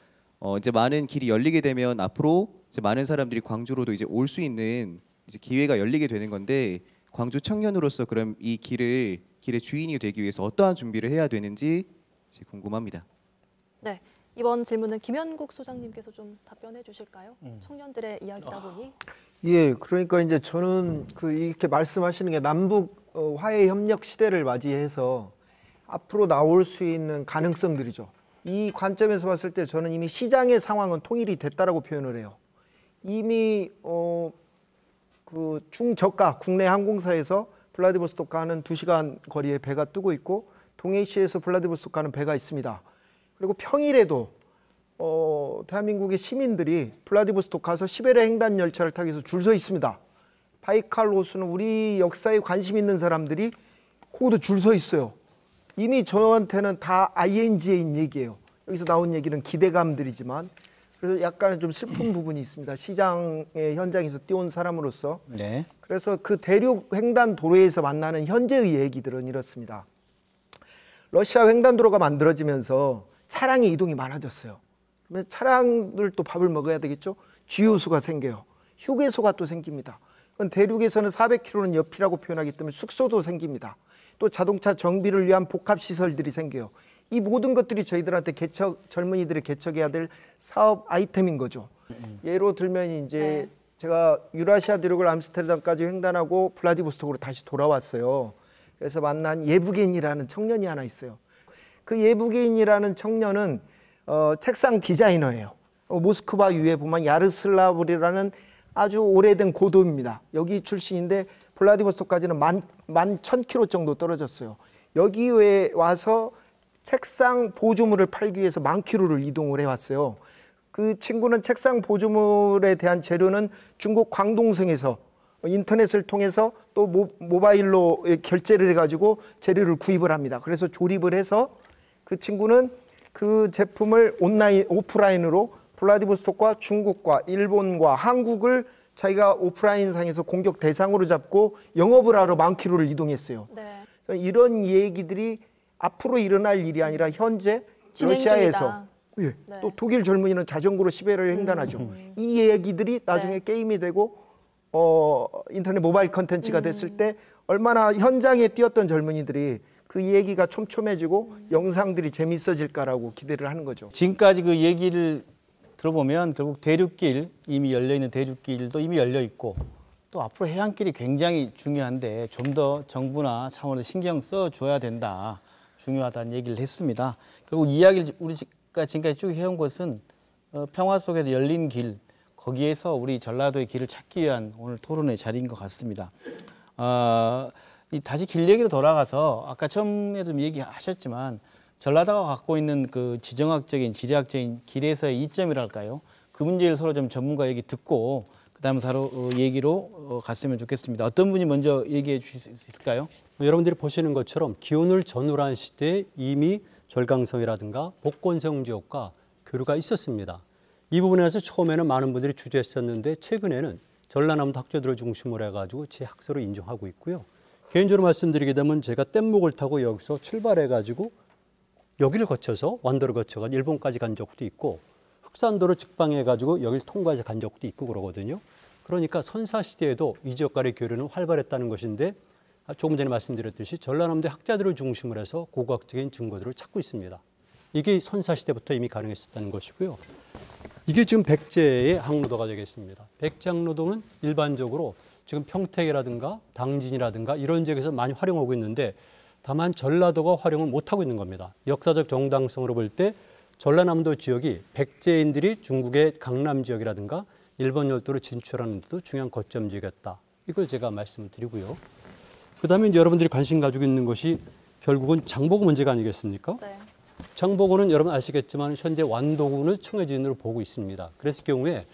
이제 많은 길이 열리게 되면 앞으로 이제 많은 사람들이 광주로도 이제 올 수 있는 이제 기회가 열리게 되는 건데 광주 청년으로서 그럼 이 길의 주인이 되기 위해서 어떠한 준비를 해야 되는지 이제 궁금합니다. 네, 이번 질문은 김현국 소장님께서 좀 답변해 주실까요? 청년들의 이야기다 보니. 예, 그러니까 이제 저는 이렇게 말씀하시는 게 남북 화해 협력 시대를 맞이해서 앞으로 나올 수 있는 가능성들이죠. 이 관점에서 봤을 때 저는 이미 시장의 상황은 통일이 됐다라고 표현을 해요. 이미 중저가 국내 항공사에서 블라디보스토크 가는 2시간 거리에 배가 뜨고 있고 동해시에서 블라디보스토크 가는 배가 있습니다. 그리고 평일에도 대한민국의 시민들이 블라디보스토크 가서 시베리아 횡단 열차를 타기 위해서 줄 서 있습니다. 바이칼 호수는 우리 역사에 관심 있는 사람들이 거기도 줄 서 있어요. 이미 저한테는 다 ing인 얘기예요. 여기서 나온 얘기는 기대감들이지만 그래서 약간 좀 슬픈 부분이 있습니다. 시장의 현장에서 뛰어온 사람으로서. 네. 그래서 그 대륙 횡단 도로에서 만나는 현재의 얘기들은 이렇습니다. 러시아 횡단 도로가 만들어지면서 차량의 이동이 많아졌어요. 그러면 차량들도 밥을 먹어야 되겠죠. 주유소가 생겨요. 휴게소가 또 생깁니다. 대륙에서는 400km는 옆이라고 표현하기 때문에 숙소도 생깁니다. 또 자동차 정비를 위한 복합시설들이 생겨요. 이 모든 것들이 저희들한테 젊은이들이 개척해야 될 사업 아이템인 거죠. 예로 들면 이제 제가 유라시아 대륙을 암스테르담까지 횡단하고 블라디보스톡으로 다시 돌아왔어요. 그래서 만난 예부겐이라는 청년이 하나 있어요. 그 예부겐이라는 청년은 책상 디자이너예요. 모스크바 유에 보면 야르슬라브리라는 아주 오래된 고도입니다. 여기 출신인데 블라디보스톡까지는 11,000km 정도 떨어졌어요. 여기에 와서 책상 보조물을 팔기 위해서 10,000km를 이동을 해왔어요. 그 친구는 책상 보조물에 대한 재료는 중국 광동성에서 인터넷을 통해서 또 모바일로 결제를 해가지고 재료를 구입을 합니다. 그래서 조립을 해서 그 친구는 그 제품을 오프라인으로 블라디보스톡과 중국과 일본과 한국을 자기가 오프라인 상에서 공격 대상으로 잡고 영업을 하러 10,000km를 이동했어요. 네. 이런 얘기들이 앞으로 일어날 일이 아니라 현재 러시아에서 예, 네. 또 독일 젊은이는 자전거로 시베리아를 횡단하죠. 이 얘기들이 나중에 게임이 되고 인터넷 모바일 컨텐츠가 됐을 때 얼마나 현장에 뛰었던 젊은이들이 그 얘기가 촘촘해지고 영상들이 재밌어질까라고 기대를 하는 거죠. 지금까지 그 얘기를 들어보면 결국 대륙길, 이미 열려있는 대륙길도 이미 열려있고 또 앞으로 해안길이 굉장히 중요한데 좀 더 정부나 차원에서 신경 써줘야 된다. 중요하다는 얘기를 했습니다. 결국 이야기를 우리가 지금까지 쭉 해온 것은 평화 속에서 열린 길, 거기에서 우리 전라도의 길을 찾기 위한 오늘 토론의 자리인 것 같습니다. 다시 길 얘기로 돌아가서 아까 처음에 좀 얘기하셨지만 전라도가 갖고 있는 그 지정학적인, 지리학적인 길에서의 이점이랄까요? 그 문제를 서로 좀 전문가 얘기 듣고 그다음 서로 얘기로 갔으면 좋겠습니다. 어떤 분이 먼저 얘기해 주실 수 있을까요? 여러분들이 보시는 것처럼 기온을 전후한 시대에 이미 절강성이라든가 복권성 지역과 교류가 있었습니다. 이 부분에서 처음에는 많은 분들이 주저했었는데 최근에는 전라남도 학자들을 중심으로 해가지고 제 학설을 인정하고 있고요. 개인적으로 말씀드리게 되면 제가 뗏목을 타고 여기서 출발해가지고 여기를 거쳐서 완도를 거쳐가지고 일본까지 간 적도 있고 흑산도를 직방해가지고 여기를 통과해서 간 적도 있고 그러거든요. 그러니까 선사시대에도 이 지역 간의 교류는 활발했다는 것인데 조금 전에 말씀드렸듯이 전라남도 학자들을 중심으로 해서 고고학적인 증거들을 찾고 있습니다. 이게 선사시대부터 이미 가능했었다는 것이고요. 이게 지금 백제의 항로도가 되겠습니다. 백제 항로도는 일반적으로 지금 평택이라든가 당진이라든가 이런 지역에서 많이 활용하고 있는데 다만 전라도가 활용을 못하고 있는 겁니다. 역사적 정당성으로 볼 때 전라남도 지역이 백제인들이 중국의 강남 지역이라든가 일본 열도로 진출하는 데도 중요한 거점 지역이었다. 이걸 제가 말씀을 드리고요. 그다음에 이제 여러분들이 관심 가지고 있는 것이 결국은 장보고 문제가 아니겠습니까? 네. 장보고는 여러분 아시겠지만 현재 완도군을 청해진으로 보고 있습니다. 그랬을 경우에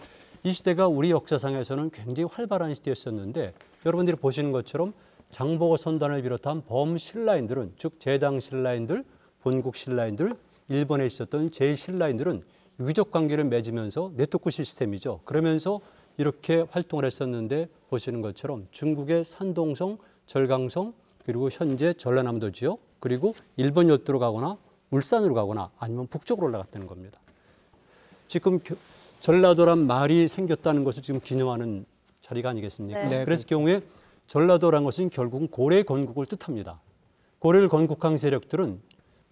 이 시대가 우리 역사상에서는 굉장히 활발한 시대였었는데 여러분들이 보시는 것처럼 장보고 선단을 비롯한 범신라인들은 즉 제당 신라인들, 본국 신라인들, 일본에 있었던 제신라인들은 유기적 관계를 맺으면서 네트워크 시스템이죠. 그러면서 이렇게 활동을 했었는데 보시는 것처럼 중국의 산동성, 절강성, 그리고 현재 전라남도 지역, 그리고 일본 열도로 가거나 울산으로 가거나 아니면 북쪽으로 올라갔다는 겁니다. 지금 전라도란 말이 생겼다는 것을 지금 기념하는 자리가 아니겠습니까? 네, 그랬을 경우에 전라도라는 것은 결국은 고려 건국을 뜻합니다. 고려를 건국한 세력들은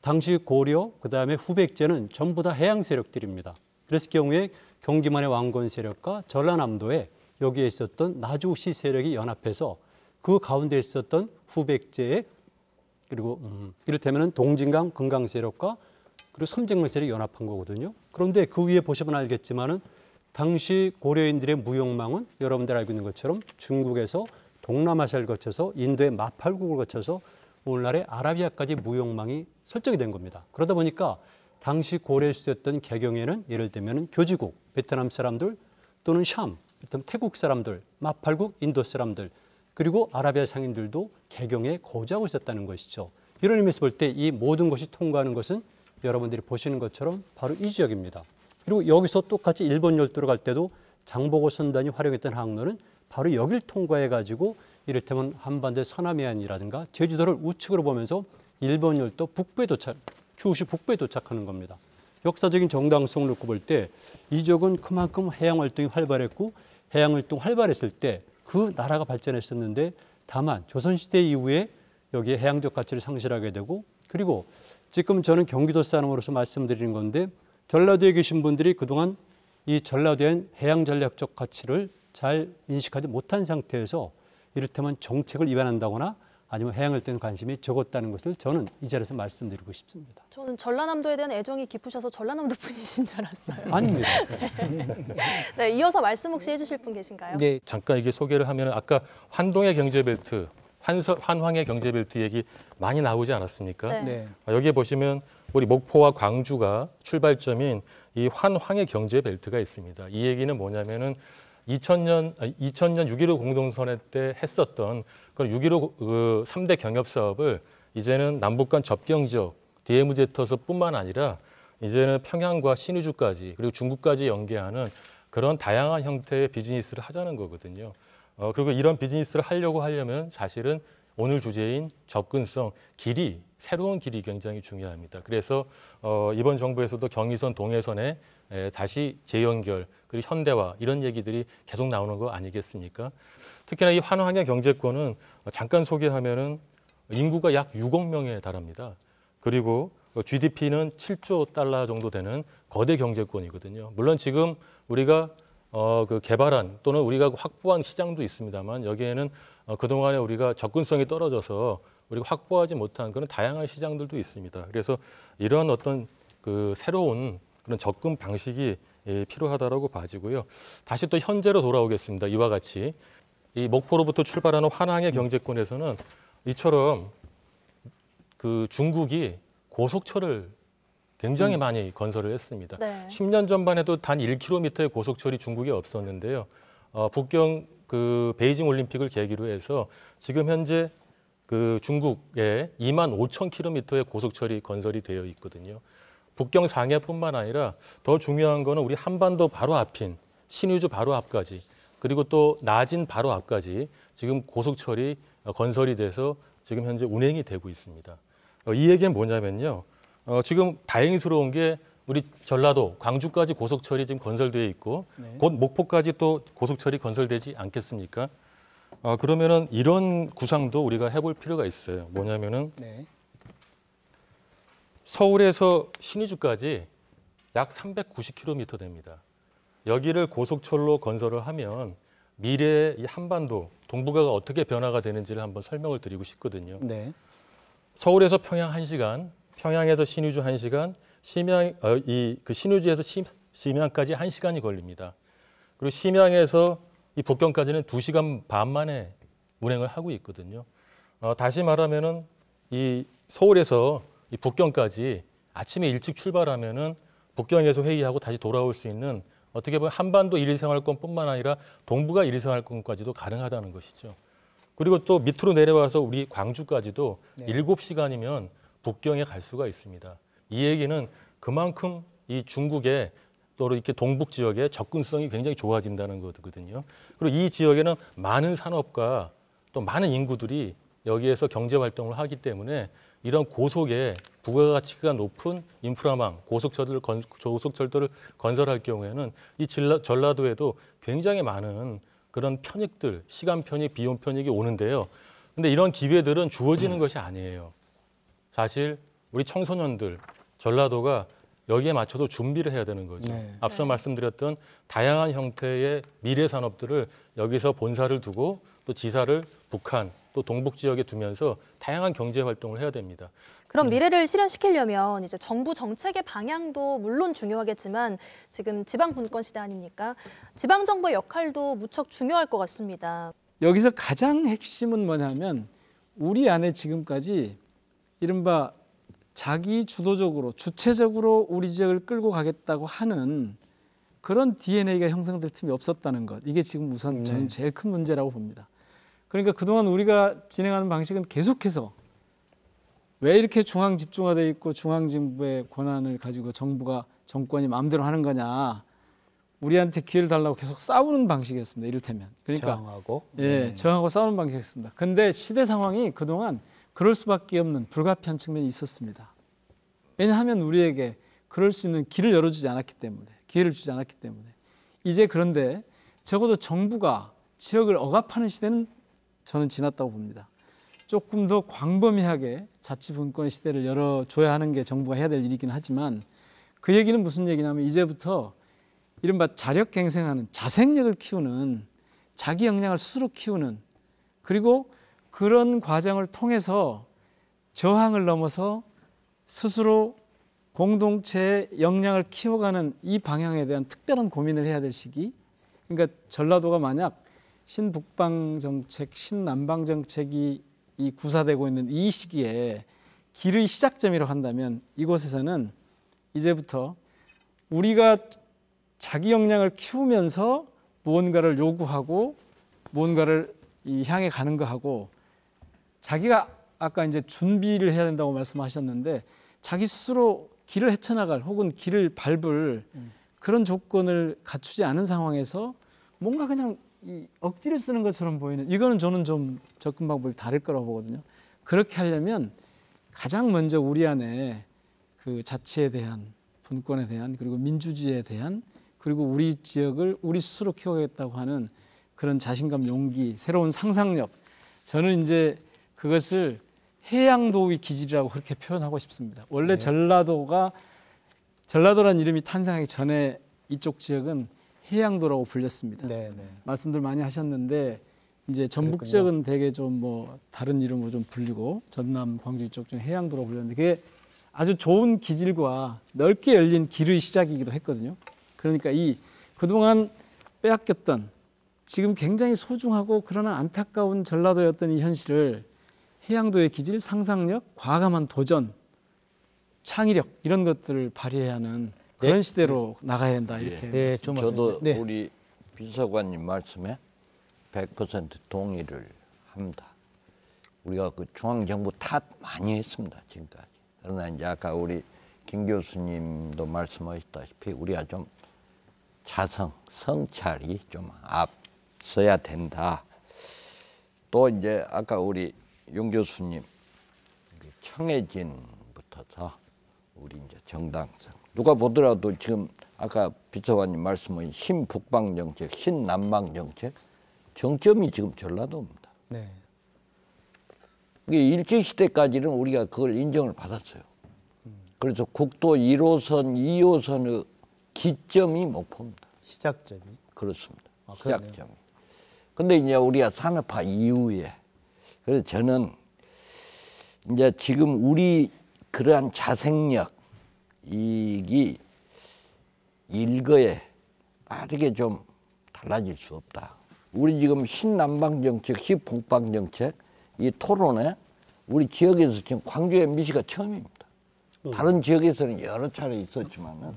당시 고려, 그다음에 후백제는 전부 다 해양 세력들입니다. 그랬을 경우에 경기만의 왕건 세력과 전라남도에 여기에 있었던 나주시 세력이 연합해서 그 가운데 있었던 후백제의 그리고 이를테면 동진강 금강 세력과 그리고 섬쟁명 세력이 연합한 거거든요. 그런데 그 위에 보시면 알겠지만은 당시 고려인들의 무역망은 여러분들 알고 있는 것처럼 중국에서 동남아시아를 거쳐서 인도의 마팔국을 거쳐서 오늘날의 아라비아까지 무역망이 설정이 된 겁니다. 그러다 보니까 당시 고려에 쓰였던 개경에는 예를 들면 교지국, 베트남 사람들 또는 샴, 태국 사람들, 마팔국, 인도 사람들 그리고 아라비아 상인들도 개경에 거주하고 있었다는 것이죠. 이런 의미에서 볼 때 이 모든 것이 통과하는 것은 여러분들이 보시는 것처럼 바로 이 지역입니다. 그리고 여기서 똑같이 일본 열도로 갈 때도 장보고 선단이 활용했던 항로는 바로 여길 통과해가지고 이를테면 한반도의 서남해안이라든가 제주도를 우측으로 보면서 일본 열도 북부에 도착, 큐슈 북부에 도착하는 겁니다. 역사적인 정당성을 놓고 볼 때 이 지역은 그만큼 해양 활동이 활발했고 해양 활동 활발했을 때 그 나라가 발전했었는데 다만 조선시대 이후에 여기에 해양적 가치를 상실하게 되고 그리고 지금 저는 경기도 사람으로서 말씀드리는 건데 전라도에 계신 분들이 그동안 이 전라도의 해양 전략적 가치를 잘 인식하지 못한 상태에서 이를테면 정책을 위반한다거나 아니면 해양에 대한 관심이 적었다는 것을 저는 이 자리에서 말씀드리고 싶습니다. 저는 전라남도에 대한 애정이 깊으셔서 전라남도 분이신 줄 알았어요. 아닙니다. 네, 이어서 말씀 혹시 해주실 분 계신가요? 네, 잠깐 이게 소개를 하면 아까 환동의 경제벨트, 환황의 경제벨트 얘기 많이 나오지 않았습니까? 네. 여기에 보시면 우리 목포와 광주가 출발점인 이 환황의 경제벨트가 있습니다. 이 얘기는 뭐냐면은 2000년 6.15 공동선언 때 했었던 그런 6.15 3대 경협 사업을 이제는 남북 간 접경지역 DMZ터서뿐만 아니라 이제는 평양과 신의주까지 그리고 중국까지 연계하는 그런 다양한 형태의 비즈니스를 하자는 거거든요. 그리고 이런 비즈니스를 하려면 사실은 오늘 주제인 접근성, 길이, 새로운 길이 굉장히 중요합니다. 그래서 이번 정부에서도 경의선, 동해선에 다시 재연결, 그리고 현대화 이런 얘기들이 계속 나오는 거 아니겠습니까? 특히나 이 환환경 경제권은 잠깐 소개하면은 인구가 약 6억 명에 달합니다. 그리고 GDP는 7조 달러 정도 되는 거대 경제권이거든요. 물론 지금 우리가 그 개발한 또는 우리가 확보한 시장도 있습니다만 여기에는 그동안에 우리가 접근성이 떨어져서 우리가 확보하지 못한 그런 다양한 시장들도 있습니다. 그래서 이런 어떤 그 새로운 그런 접근 방식이 필요하다라고 봐지고요. 다시 또 현재로 돌아오겠습니다. 이와 같이 이 목포로부터 출발하는 환항의 경제권에서는 이처럼 그 중국이 고속철을 굉장히 많이 건설을 했습니다. 네. 10년 전만 해도 단 1km의 고속철이 중국에 없었는데요. 북경 그 베이징 올림픽을 계기로 해서 지금 현재 그 중국에 25,000km의 고속철이 건설이 되어 있거든요. 북경 상해뿐만 아니라 더 중요한 거는 우리 한반도 바로 앞인 신의주 바로 앞까지 그리고 또 나진 바로 앞까지 지금 고속철이 건설이 돼서 지금 현재 운행이 되고 있습니다. 이 얘기는 뭐냐면요. 지금 다행스러운 게 우리 전라도, 광주까지 고속철이 지금 건설되어 있고 곧 목포까지 또 고속철이 건설되지 않겠습니까? 그러면은 이런 구상도 우리가 해볼 필요가 있어요. 뭐냐면은 서울에서 신의주까지 약 390km 됩니다. 여기를 고속철로 건설을 하면 미래의 이 한반도, 동북아가 어떻게 변화가 되는지를 한번 설명을 드리고 싶거든요. 네. 서울에서 평양 1시간, 평양에서 신의주 1시간, 그 신의주에서 심양까지 1시간이 걸립니다. 그리고 심양에서 이 북경까지는 2시간 반 만에 운행을 하고 있거든요. 다시 말하면은 이 서울에서 이 북경까지 아침에 일찍 출발하면은 북경에서 회의하고 다시 돌아올 수 있는 어떻게 보면 한반도 1일 생활권뿐만 아니라 동북아 1일 생활권까지도 가능하다는 것이죠. 그리고 또 밑으로 내려와서 우리 광주까지도 7시간이면 북경에 갈 수가 있습니다. 이 얘기는 그만큼 이 중국의 또 이렇게 동북 지역의 접근성이 굉장히 좋아진다는 거거든요. 그리고 이 지역에는 많은 산업과 또 많은 인구들이 여기에서 경제 활동을 하기 때문에 이런 고속의 부가가치가 높은 인프라망, 고속철도를 건설할 경우에는 이 전라도에도 굉장히 많은 그런 편익들, 시간 편익, 비용 편익이 오는데요. 근데 이런 기회들은 주어지는 것이 아니에요. 사실 우리 청소년들, 전라도가 여기에 맞춰서 준비를 해야 되는 거죠. 앞서 말씀드렸던 다양한 형태의 미래 산업들을 여기서 본사를 두고 또 지사를 북한, 또 동북 지역에 두면서 다양한 경제 활동을 해야 됩니다. 그럼 미래를 실현시키려면 이제 정부 정책의 방향도 물론 중요하겠지만 지금 지방 분권 시대 아닙니까? 지방 정부의 역할도 무척 중요할 것 같습니다. 여기서 가장 핵심은 뭐냐면 우리 안에 지금까지 이른바 자기 주도적으로 주체적으로 우리 지역을 끌고 가겠다고 하는 그런 DNA가 형성될 틈이 없었다는 것. 이게 지금 우선 저는 제일 큰 문제라고 봅니다. 그러니까 그동안 우리가 진행하는 방식은 계속해서 왜 이렇게 중앙 집중화돼 있고 중앙정부의 권한을 가지고 정권이 마음대로 하는 거냐. 우리한테 기회를 달라고 계속 싸우는 방식이었습니다. 이를테면. 그러니까 저항하고. 예, 저항하고 싸우는 방식이었습니다. 근데 시대 상황이 그동안 그럴 수밖에 없는 불가피한 측면이 있었습니다. 왜냐하면 우리에게 그럴 수 있는 길을 열어주지 않았기 때문에, 기회를 주지 않았기 때문에. 이제 그런데 적어도 정부가 지역을 억압하는 시대는 저는 지났다고 봅니다. 조금 더 광범위하게 자치분권의 시대를 열어줘야 하는 게 정부가 해야 될 일이긴 하지만 그 얘기는 무슨 얘기냐면 이제부터 이른바 자력갱생하는 자생력을 키우는 자기 역량을 스스로 키우는 그리고 그런 과정을 통해서 저항을 넘어서 스스로 공동체의 역량을 키워가는 이 방향에 대한 특별한 고민을 해야 될 시기. 그러니까 전라도가 만약 신북방 정책, 신남방 정책이 이 구사되고 있는 이 시기에 길의 시작점이라고 한다면 이곳에서는 이제부터 우리가 자기 역량을 키우면서 무언가를 요구하고 무언가를 향해 가는 거하고 자기가 아까 이제 준비를 해야 된다고 말씀하셨는데 자기 스스로 길을 헤쳐나갈 혹은 길을 밟을 그런 조건을 갖추지 않은 상황에서 뭔가 그냥 억지를 쓰는 것처럼 보이는 이거는 저는 좀 접근 방법이 다를 거라고 보거든요. 그렇게 하려면 가장 먼저 우리 안에 그 자치에 대한 분권에 대한 그리고 민주주의에 대한 그리고 우리 지역을 우리 스스로 키워야겠다고 하는 그런 자신감, 용기, 새로운 상상력 저는 이제 그것을 해양도의 기질이라고 그렇게 표현하고 싶습니다. 원래 전라도라는 이름이 탄생하기 전에 이쪽 지역은 해양도라고 불렸습니다. 말씀들 많이 하셨는데 이제 전북지역은 대개 좀 뭐 다른 이름으로 좀 불리고 전남, 광주 이쪽 중 해양도라고 불렸는데 그게 아주 좋은 기질과 넓게 열린 길의 시작이기도 했거든요. 그러니까 이 그동안 빼앗겼던 지금 굉장히 소중하고 그러나 안타까운 전라도였던 이 현실을 해양도의 기질, 상상력, 과감한 도전, 창의력 이런 것들을 발휘해야 하는 그런 시대로 나가야 한다 이렇게. 저도 우리 비서관님 말씀에 100% 동의를 합니다. 우리가 그 중앙정부 탓 많이 했습니다 지금까지. 그러나 이제 아까 우리 김 교수님도 말씀하셨다시피 우리가 좀 성찰이 좀 앞서야 된다. 또 이제 아까 우리 윤 교수님 청해진부터서 우리 이제 정당성 누가 보더라도 지금 아까 비서관님 말씀하신 신북방 정책, 신남방 정책 정점이 지금 전라도입니다. 이게 일제시대까지는 우리가 그걸 인정을 받았어요. 그래서 국도 1호선, 2호선의 기점이 목포입니다. 시작점이? 그렇습니다. 시작점이. 근데 이제 우리가 산업화 이후에 그래서 저는 이제 지금 우리 그러한 자생력 이기 일거에 빠르게 좀 달라질 수 없다. 우리 지금 신남방 정책, 신북방 정책 이 토론에 우리 지역에서 지금 광주 MBC가 처음입니다. 다른 지역에서는 여러 차례 있었지만은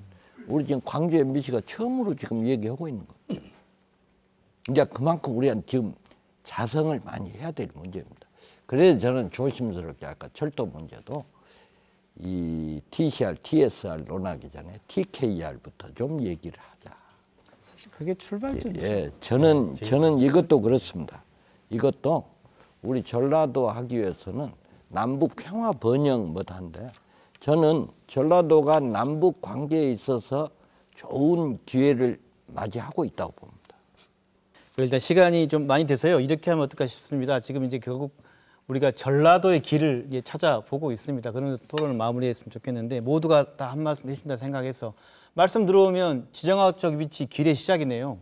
우리 지금 광주 MBC가 처음으로 지금 얘기하고 있는 거예요. 이제 그만큼 우리가 지금 자성을 많이 해야 될 문제입니다. 그래서 저는 조심스럽게 아까 철도 문제도 이 TCR, TSR 논하기 전에 TKR부터 좀 얘기를 하자. 사실 그게 출발점이죠. 예, 저는 이것도 그렇습니다. 이것도 우리 전라도 하기 위해서는 남북 평화 번영 못한데 저는 전라도가 남북 관계에 있어서 좋은 기회를 맞이하고 있다고 봅니다. 일단 시간이 좀 많이 돼서요. 이렇게 하면 어떨까 싶습니다. 지금 이제 결국 우리가 전라도의 길을 이제 찾아보고 있습니다. 그런 토론을 마무리했으면 좋겠는데 모두가 다 한 말씀 해주신다 생각해서 말씀 들어오면 지정학적 위치 길의 시작이네요.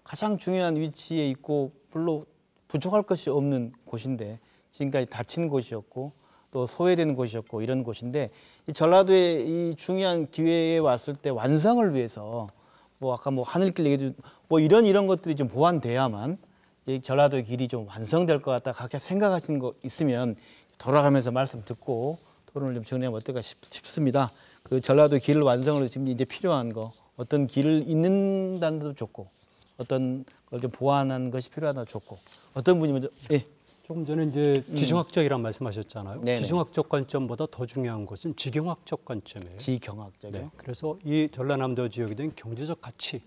가장 중요한 위치에 있고 별로 부족할 것이 없는 곳인데 지금까지 닫힌 곳이었고 또 소외되는 곳이었고 이런 곳인데 이 전라도의 이 중요한 기회에 왔을 때 완성을 위해서 뭐 아까 뭐 하늘길 얘기도 뭐 이런 것들이 좀 보완돼야만 이 전라도의 길이 좀 완성될 것 같다. 각자 생각하시는 거 있으면 돌아가면서 말씀 듣고 토론을 좀 정리하면 어떨까 싶습니다. 그 전라도 길 완성으로 지금 이제 필요한 거 어떤 길을 잇는다는 것도 좋고 어떤 걸 좀 보완하는 것이 필요하다 좋고 어떤 분이 먼저 조금 전에 이제 지정학적이라는 말씀하셨잖아요. 네네. 지정학적 관점보다 더 중요한 것은 지경학적 관점이에요. 지경학적이요. 네. 그래서 이 전라남도 지역에 대한 경제적 가치,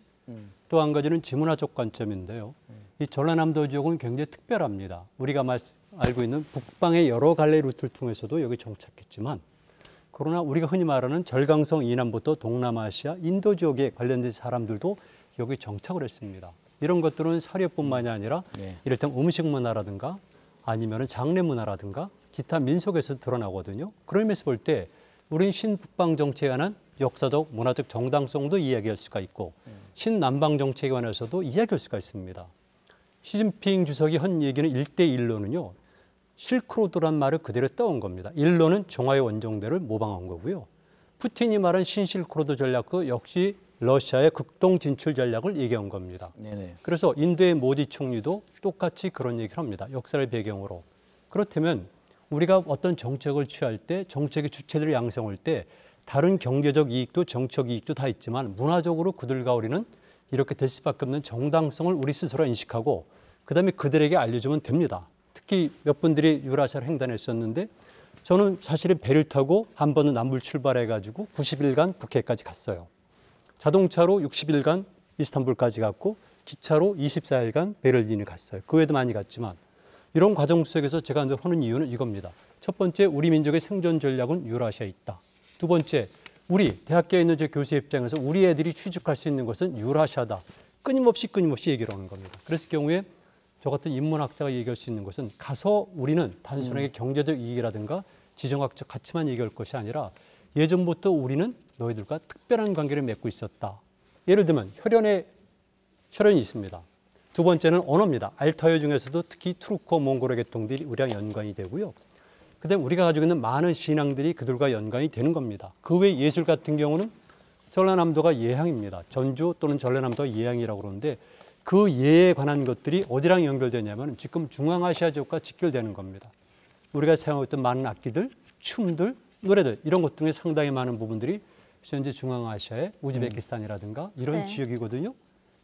또 한 가지는 지문화적 관점인데요. 이 전라남도 지역은 굉장히 특별합니다. 우리가 알고 있는 북방의 여러 갈래 루트를 통해서도 여기 정착했지만, 그러나 우리가 흔히 말하는 절강성 이남부터 동남아시아, 인도 지역에 관련된 사람들도 여기 정착을 했습니다. 이런 것들은 사료뿐만이 아니라 이를테면 음식 문화라든가 아니면 장례 문화라든가 기타 민속에서 드러나거든요. 그런 의미에서 볼 때 우리는 신북방 정책에 관한 역사적, 문화적 정당성도 이야기할 수가 있고 신남방 정책에 관해서도 이야기할 수가 있습니다. 시진핑 주석이 한 얘기는 1대1로는요. 실크로드란 말을 그대로 떠온 겁니다. 일로는 정화의 원정대를 모방한 거고요. 푸틴이 말한 신실크로드 전략도 역시 러시아의 극동 진출 전략을 얘기한 겁니다. 네네. 그래서 인도의 모디 총리도 똑같이 그런 얘기를 합니다. 역사를 배경으로. 그렇다면 우리가 어떤 정책을 취할 때 정책의 주체들을 양성할 때 다른 경제적 이익도 정책 이익도 다 있지만 문화적으로 그들과 우리는 이렇게 될 수밖에 없는 정당성을 우리 스스로 인식하고 그다음에 그들에게 알려주면 됩니다. 특히 몇 분들이 유라시아를 횡단했었는데 저는 사실은 배를 타고 한 번은 남불 출발해가지고 90일간 북해까지 갔어요. 자동차로 60일간 이스탄불까지 갔고 기차로 24일간 베를린을 갔어요. 그 외에도 많이 갔지만 이런 과정 속에서 제가 늘 하는 이유는 이겁니다. 첫 번째, 우리 민족의 생존 전략은 유라시아에 있다. 두 번째, 우리 대학교에 있는 제 교수의 입장에서 우리 애들이 취직할 수 있는 것은 유라시아다. 끊임없이 얘기를 하는 겁니다. 그랬을 경우에 저 같은 인문학자가 얘기할 수 있는 것은 가서 우리는 단순하게 경제적 이익이라든가 지정학적 가치만 얘기할 것이 아니라 예전부터 우리는 너희들과 특별한 관계를 맺고 있었다. 예를 들면 혈연이 있습니다. 두 번째는 언어입니다. 알타이 중에서도 특히 투르코 몽골어 계통들이 우리랑 연관이 되고요. 그다음에 우리가 가지고 있는 많은 신앙들이 그들과 연관이 되는 겁니다. 그 외 예술 같은 경우는 전라남도가 예향입니다. 전주 또는 전라남도가 예향이라고 그러는데 그 예에 관한 것들이 어디랑 연결되냐면 지금 중앙아시아 지역과 직결되는 겁니다. 우리가 사용했던 많은 악기들, 춤들, 노래들 이런 것 중에 상당히 많은 부분들이 현재 중앙아시아의 우즈베키스탄이라든가 이런 지역이거든요.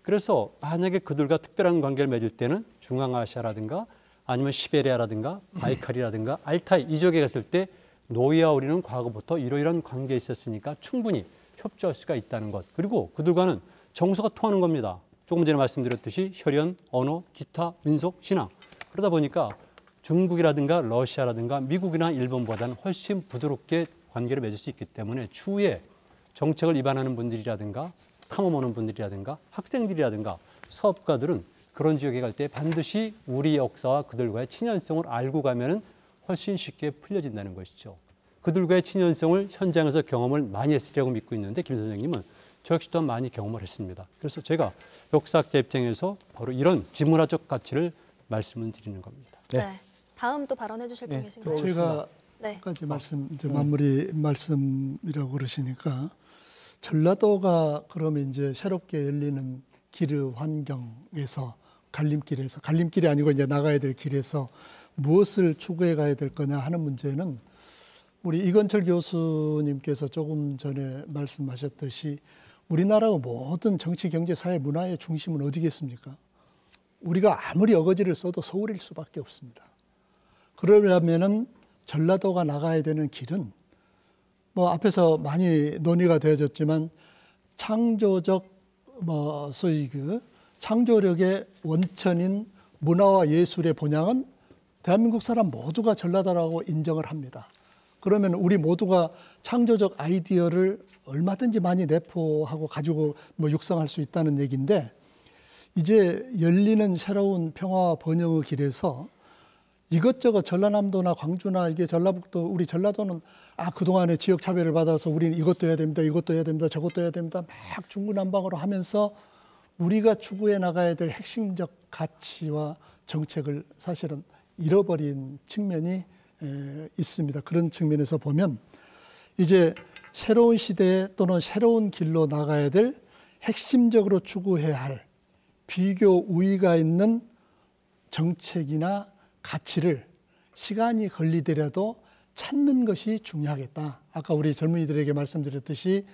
그래서 만약에 그들과 특별한 관계를 맺을 때는 중앙아시아라든가 아니면 시베리아라든가 바이칼이라든가 알타이 이 지역에 갔을 때 노이와 우리는 과거부터 이러이러한 관계에 있었으니까 충분히 협조할 수가 있다는 것. 그리고 그들과는 정서가 통하는 겁니다. 조금 전에 말씀드렸듯이 혈연, 언어, 기타, 민속, 신앙. 그러다 보니까 중국이라든가 러시아라든가 미국이나 일본보다는 훨씬 부드럽게 관계를 맺을 수 있기 때문에 추후에 정책을 위반하는 분들이라든가 탐험 오는 분들이라든가 학생들이라든가 사업가들은 그런 지역에 갈 때 반드시 우리 역사와 그들과의 친연성을 알고 가면은 훨씬 쉽게 풀려진다는 것이죠. 그들과의 친연성을 현장에서 경험을 많이 했으리라고 믿고 있는데 김 선생님은 저 역시 또한 많이 경험을 했습니다. 그래서 제가 역사학자 입장에서 바로 이런 지문화적 가치를 말씀을 드리는 겁니다. 네. 다음 또 발언해 주실 분 계신가요? 제가 까지 말씀 이제 마무리 말씀이라고 그러시니까 전라도가 그러면 이제 새롭게 열리는 길 환경에서 갈림길이 아니고 이제 나가야 될 길에서 무엇을 추구해 가야 될 거냐 하는 문제는 우리 이건철 교수님께서 조금 전에 말씀하셨듯이 우리나라의 모든 정치, 경제, 사회, 문화의 중심은 어디겠습니까? 우리가 아무리 어거지를 써도 서울일 수밖에 없습니다. 그러려면은 전라도가 나가야 되는 길은 뭐 앞에서 많이 논의가 되어졌지만 창조적 소위 그 창조력의 원천인 문화와 예술의 본향은 대한민국 사람 모두가 전라도라고 인정을 합니다. 그러면 우리 모두가 창조적 아이디어를 얼마든지 많이 내포하고 가지고 육성할 수 있다는 얘기인데 이제 열리는 새로운 평화와 번영의 길에서 이것저것 전라남도나 광주나 이게 전라북도 우리 전라도는 그동안에 지역 차별을 받아서 우리는 이것도 해야 됩니다. 이것도 해야 됩니다. 저것도 해야 됩니다. 막 중구난방으로 하면서 우리가 추구해 나가야 될 핵심적 가치와 정책을 사실은 잃어버린 측면이 있습니다. 그런 측면에서 보면 이제 새로운 시대에 또는 새로운 길로 나가야 될 핵심적으로 추구해야 할 비교 우위가 있는 정책이나 가치를 시간이 걸리더라도 찾는 것이 중요하겠다. 아까 우리 젊은이들에게 말씀드렸듯이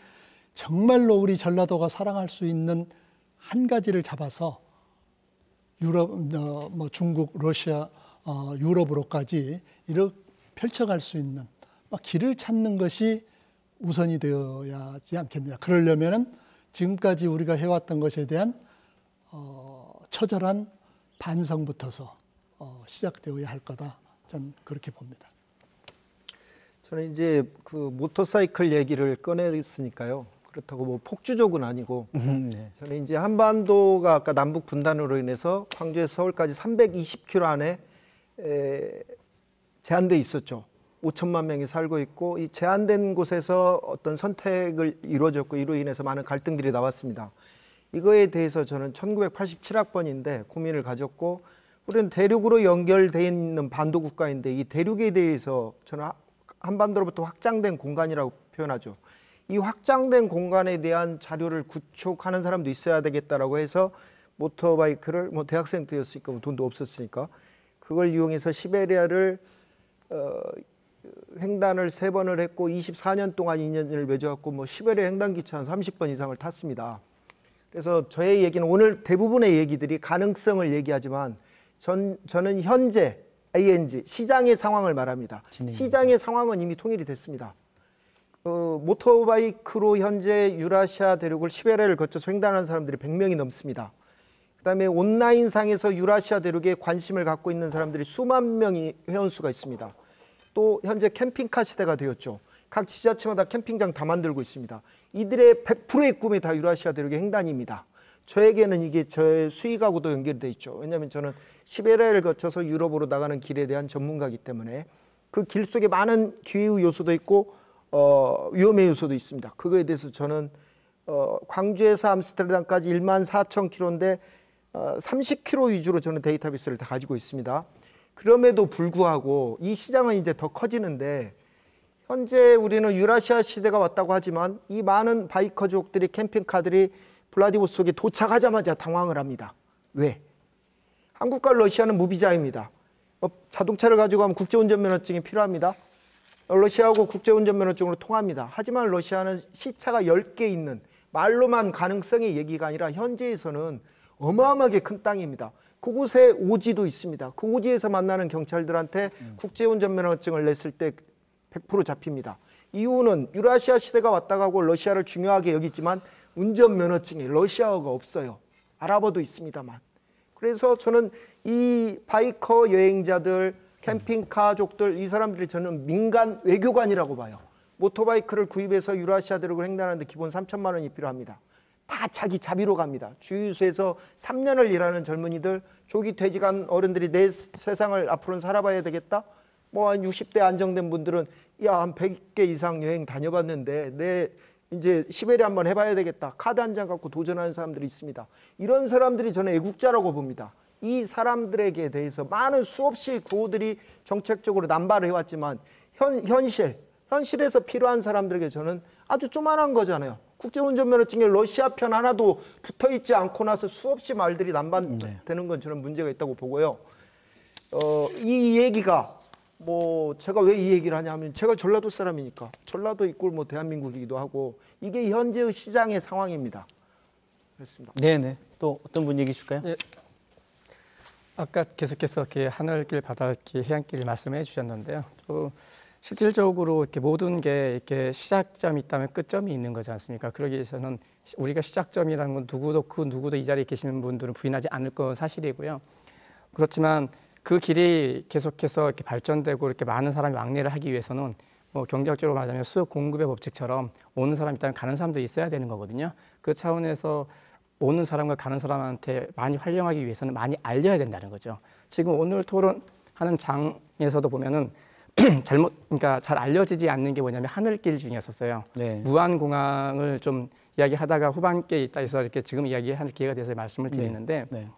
정말로 우리 전라도가 사랑할 수 있는 한 가지를 잡아서 유럽, 중국, 러시아, 유럽으로까지 이렇게 펼쳐갈 수 있는 길을 찾는 것이 우선이 되어야지 않겠느냐. 그러려면은 지금까지 우리가 해왔던 것에 대한 처절한 반성부터서 시작되어야 할 거다. 저는 그렇게 봅니다. 저는 이제 그 모터사이클 얘기를 꺼냈으니까요. 그렇다고 뭐 폭주족은 아니고 네. 저는 이제 한반도가 아까 남북 분단으로 인해서 광주에서 서울까지 320km 안에 제한돼 있었죠. 5천만 명이 살고 있고 이 제한된 곳에서 어떤 선택을 이루어졌고 이로 인해서 많은 갈등들이 나왔습니다. 이거에 대해서 저는 1987학번인데 고민을 가졌고 우리는 대륙으로 연결되어 있는 반도 국가인데 이 대륙에 대해서 저는 한반도로부터 확장된 공간이라고 표현하죠. 이 확장된 공간에 대한 자료를 구축하는 사람도 있어야 되겠다라고 해서 모터바이크를 뭐 대학생 때였으니까 뭐 돈도 없었으니까 그걸 이용해서 시베리아를 횡단을 3번을 했고 24년 동안 인연을 맺어갖고 뭐 시베리아 횡단 기차 한 30번 이상을 탔습니다. 그래서 저의 얘기는 오늘 대부분의 얘기들이 가능성을 얘기하지만 저는 현재 ING 시장의 상황을 말합니다. 시장의 상황은 이미 통일이 됐습니다. 모터바이크로 현재 유라시아 대륙을 시베리아를 거쳐서 횡단하는 사람들이 100명이 넘습니다. 그다음에 온라인상에서 유라시아 대륙에 관심을 갖고 있는 사람들이 수만 명이 회원수가 있습니다. 또 현재 캠핑카 시대가 되었죠. 각 지자체마다 캠핑장 다 만들고 있습니다. 이들의 100%의 꿈이 다 유라시아 대륙의 횡단입니다. 저에게는 이게 저의 수익하고도 연결돼 있죠. 왜냐하면 저는 시베리아를 거쳐서 유럽으로 나가는 길에 대한 전문가이기 때문에 그 길 속에 많은 기후 요소도 있고 위험의 요소도 있습니다. 그거에 대해서 저는 광주에서 암스테르담까지 14,000km인데 30km 위주로 저는 데이터베이스를 다 가지고 있습니다. 그럼에도 불구하고 이 시장은 이제 더 커지는데 현재 우리는 유라시아 시대가 왔다고 하지만 이 많은 바이커족들이 캠핑카들이 블라디보스톡에 도착하자마자 당황을 합니다. 왜? 한국과 러시아는 무비자입니다. 자동차를 가지고 가면 국제운전면허증이 필요합니다. 러시아하고 국제운전면허증으로 통합니다. 하지만 러시아는 시차가 10개 있는 말로만 가능성의 얘기가 아니라 현재에서는 어마어마하게 큰 땅입니다. 그곳에 오지도 있습니다. 그 오지에서 만나는 경찰들한테 국제운전면허증을 냈을 때 100% 잡힙니다. 이유는 유라시아 시대가 왔다 가고 러시아를 중요하게 여기지만 운전면허증이 러시아어가 없어요. 아랍어도 있습니다만. 그래서 저는 이 바이커 여행자들, 캠핑카족들 이 사람들이 저는 민간 외교관이라고 봐요. 모터바이크를 구입해서 유라시아 대륙을 횡단하는데 기본 3천만 원이 필요합니다. 다 자기 자비로 갑니다. 주유소에서 3년을 일하는 젊은이들, 조기 퇴직한 어른들이 내 세상을 앞으로는 살아봐야 되겠다. 뭐 한 60대 안정된 분들은 야, 한 100개 이상 여행 다녀봤는데 내 이제 시베리아 한번 해봐야 되겠다. 카드 한 장 갖고 도전하는 사람들이 있습니다. 이런 사람들이 저는 애국자라고 봅니다. 이 사람들에게 대해서 많은 수없이 구호들이 정책적으로 남발을 해왔지만 현실에서 필요한 사람들에게 저는 아주 조만한 거잖아요. 국제운전면허증에 러시아 편 하나도 붙어있지 않고 나서 수없이 말들이 남발되는 건 저는 문제가 있다고 보고요. 이 얘기가 뭐 제가 왜 이 얘기를 하냐면 제가 전라도 사람이니까 전라도 이꼴 뭐 대한민국이기도 하고 이게 현재의 시장의 상황입니다. 그렇습니다. 네네. 또 어떤 분 얘기 주실까요? 네. 아까 계속해서 이렇게 하늘길, 바다길, 해안길 말씀해 주셨는데요. 실질적으로 이렇게 모든 게 이렇게 시작점이 있다면 끝점이 있는 거지 않습니까? 그러기 위해서는 우리가 시작점이라는 건 누구도 이 자리에 계시는 분들은 부인하지 않을 건 사실이고요. 그렇지만 그 길이 계속해서 이렇게 발전되고 이렇게 많은 사람이 왕래를 하기 위해서는 뭐 경제학적으로 말하자면 수요 공급의 법칙처럼 오는 사람이 있다면 가는 사람도 있어야 되는 거거든요. 그 차원에서 오는 사람과 가는 사람한테 많이 활용하기 위해서는 많이 알려야 된다는 거죠. 지금 오늘 토론하는 장에서도 보면은 그러니까 잘 알려지지 않는 게 뭐냐면 하늘길 중이었었어요. 네. 무안공항을 좀 이야기하다가 후반기에 있다 해서 이렇게 지금 이야기할 기회가 돼서 말씀을 드리는데 네. 네.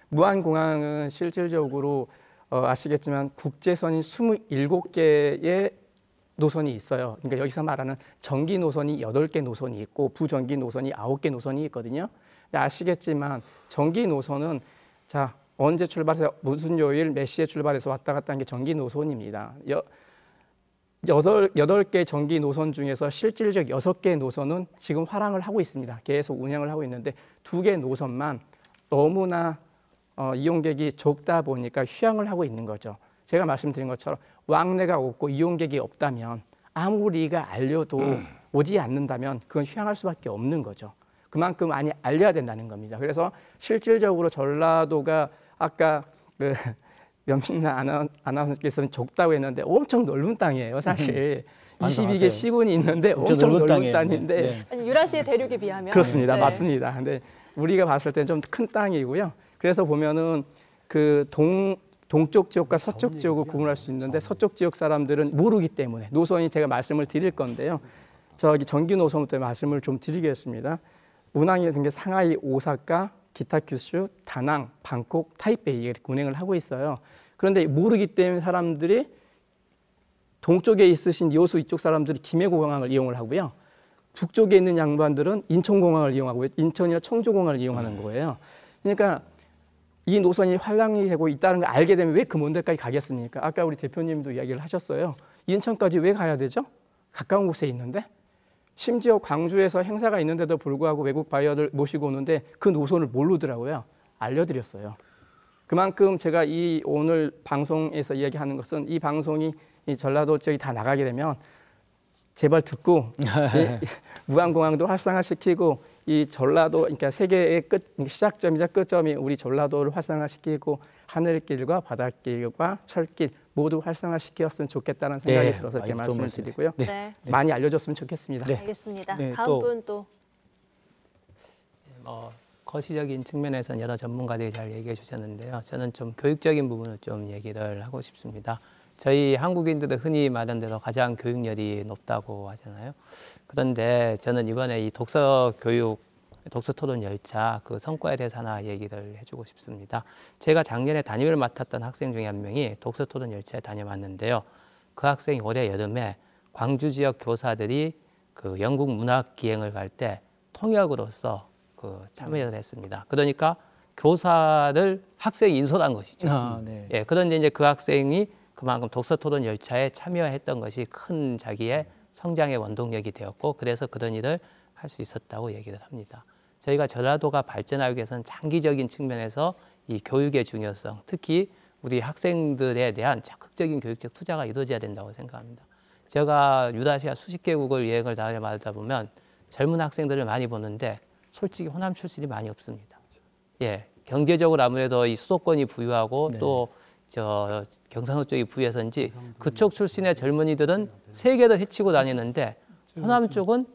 무안공항은 실질적으로 아시겠지만 국제선이 27개의 노선이 있어요. 그러니까 여기서 말하는 전기 노선이 8개 노선이 있고 부전기 노선이 9개 노선이 있거든요. 아시겠지만 전기 노선은 자 언제 출발해서 무슨 요일 몇 시에 출발해서 왔다 갔다 하는 게 전기 노선입니다. 8개 전기 노선 중에서 실질적 6개 노선은 지금 활항을 하고 있습니다. 계속 운영을 하고 있는데 2개 노선만 너무나 이용객이 적다 보니까 휴양을 하고 있는 거죠. 제가 말씀드린 것처럼 왕래가 없고 이용객이 없다면 아무리가 알려도 오지 않는다면 그건 휴양할 수밖에 없는 거죠. 그만큼 많이 알려야 된다는 겁니다. 그래서 실질적으로 전라도가 아까 그 명민나 아나운서께서는 좁다고 했는데 엄청 넓은 땅이에요. 사실 22개 시군이 있는데 엄청 넓은 땅인데 네. 아니, 유라시의 대륙에 비하면 그렇습니다. 네. 맞습니다. 근데 우리가 봤을 때는 좀 큰 땅이고요. 그래서 보면은 그 동쪽 지역과 서쪽 지역을 구분할 수 있는데 서쪽 지역 사람들은 모르기 때문에 노선이 제가 말씀을 드릴 건데요. 저기 정기 노선부터 말씀을 좀 드리겠습니다. 운항이 된 게 상하이, 오사카, 기타 큐슈, 다낭, 방콕, 타이베이 이렇게 운행을 하고 있어요. 그런데 모르기 때문에 사람들이 동쪽에 있으신 여수 이쪽 사람들이 김해공항을 이용을 하고요. 북쪽에 있는 양반들은 인천공항을 이용하고 인천이나 청주공항을 이용하는 거예요. 그러니까 이 노선이 활랑이 되고 있다는 걸 알게 되면 왜 그 먼 데까지 가겠습니까? 아까 우리 대표님도 이야기를 하셨어요. 인천까지 왜 가야 되죠? 가까운 곳에 있는데. 심지어 광주에서 행사가 있는데도 불구하고 외국 바이어들 모시고 오는데 그 노선을 모르더라고요. 알려드렸어요. 그만큼 제가 이 오늘 방송에서 이야기하는 것은 이 방송이 이 전라도 지역이 다 나가게 되면 제발 듣고 무안공항도 활성화시키고 이 전라도 그러니까 세계의 시작점이자 끝점이 우리 전라도를 활성화시키고 하늘길과 바닷길과 철길 모두 활성화시켰으면 좋겠다는 생각이 들어서 이렇게 말씀을 드리고요. 많이 알려줬으면 좋겠습니다. 알겠습니다. 다음 분 또. 거시적인 측면에서는 여러 전문가들이 잘 얘기해 주셨는데요. 저는 좀 교육적인 부분을 좀 얘기를 하고 싶습니다. 저희 한국인들은 흔히 말하는 대로 가장 교육열이 높다고 하잖아요. 그런데 저는 이번에 이 독서 교육, 독서 토론 열차 그 성과에 대해서 하나 얘기를 해주고 싶습니다. 제가 작년에 담임을 맡았던 학생 중에 한 명이 독서 토론 열차에 다녀왔는데요. 그 학생이 올해 여름에 광주 지역 교사들이 그 영국 문학 기행을 갈 때 통역으로서 그 참여를 했습니다. 그러니까 교사를 학생이 인솔한 것이죠. 예, 그런데 이제 그 학생이 그만큼 독서 토론 열차에 참여했던 것이 큰 자기의 성장의 원동력이 되었고 그래서 그런 일을 할 수 있었다고 얘기를 합니다. 저희가 전라도가 발전하기 위해서는 장기적인 측면에서 이 교육의 중요성, 특히 우리 학생들에 대한 적극적인 교육적 투자가 이루어져야 된다고 생각합니다. 제가 유다시아 수십 개국을 여행을 다녀마다 보면 젊은 학생들을 많이 보는데 솔직히 호남 출신이 많이 없습니다. 예, 경제적으로 아무래도 이 수도권이 부유하고 또 저 경상도 쪽이 부유해서인지 그쪽 출신의 젊은이들은 세계를 헤치고 다니는데 호남 쪽은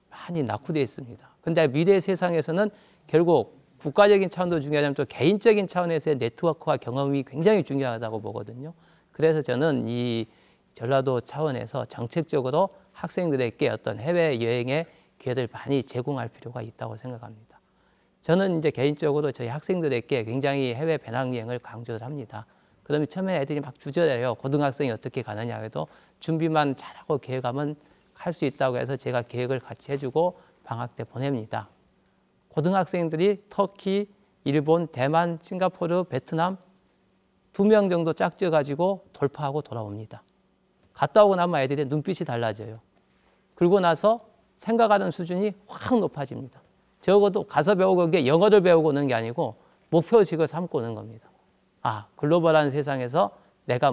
많이 낙후되어 있습니다. 근데 미래 세상에서는 결국 국가적인 차원도 중요하지만 또 개인적인 차원에서의 네트워크와 경험이 굉장히 중요하다고 보거든요. 그래서 저는 이 전라도 차원에서 정책적으로 학생들에게 어떤 해외여행의 기회를 많이 제공할 필요가 있다고 생각합니다. 저는 이제 개인적으로 저희 학생들에게 굉장히 해외 배낭여행을 강조를 합니다. 그러면 처음에 애들이 막 주저해요. 고등학생이 어떻게 가느냐 해도 준비만 잘하고 계획하면 할 수 있다고 해서 제가 계획을 같이 해주고 방학 때 보냅니다. 고등학생들이 터키, 일본, 대만, 싱가포르, 베트남 2명 정도 짝지어가지고 돌파하고 돌아옵니다. 갔다 오고 나면 애들의 눈빛이 달라져요. 그러고 나서 생각하는 수준이 확 높아집니다. 적어도 가서 배우고 온 게 영어를 배우고 오는 게 아니고 목표의식을 삼고 오는 겁니다. 아, 글로벌한 세상에서 내가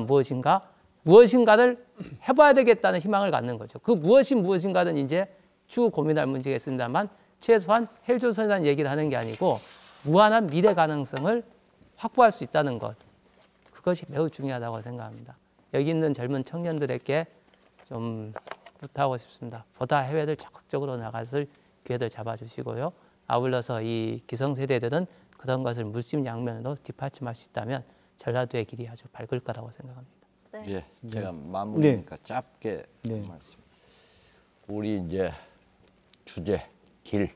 무엇인가를 해봐야 되겠다는 희망을 갖는 거죠. 그 무엇인가는 이제 추후 고민할 문제가 있습니다만 최소한 헬조선이라는 얘기를 하는 게 아니고 무한한 미래 가능성을 확보할 수 있다는 것. 그것이 매우 중요하다고 생각합니다. 여기 있는 젊은 청년들에게 좀 부탁하고 싶습니다. 보다 해외를 적극적으로 나가서 기회를 잡아주시고요. 아울러서 이 기성세대들은 그런 것을 물심양면으로 뒷받침할 수 있다면 전라도의 길이 아주 밝을 거라고 생각합니다. 예, 제가 마무리니까 짧게 말씀. 우리 이제 주제 길,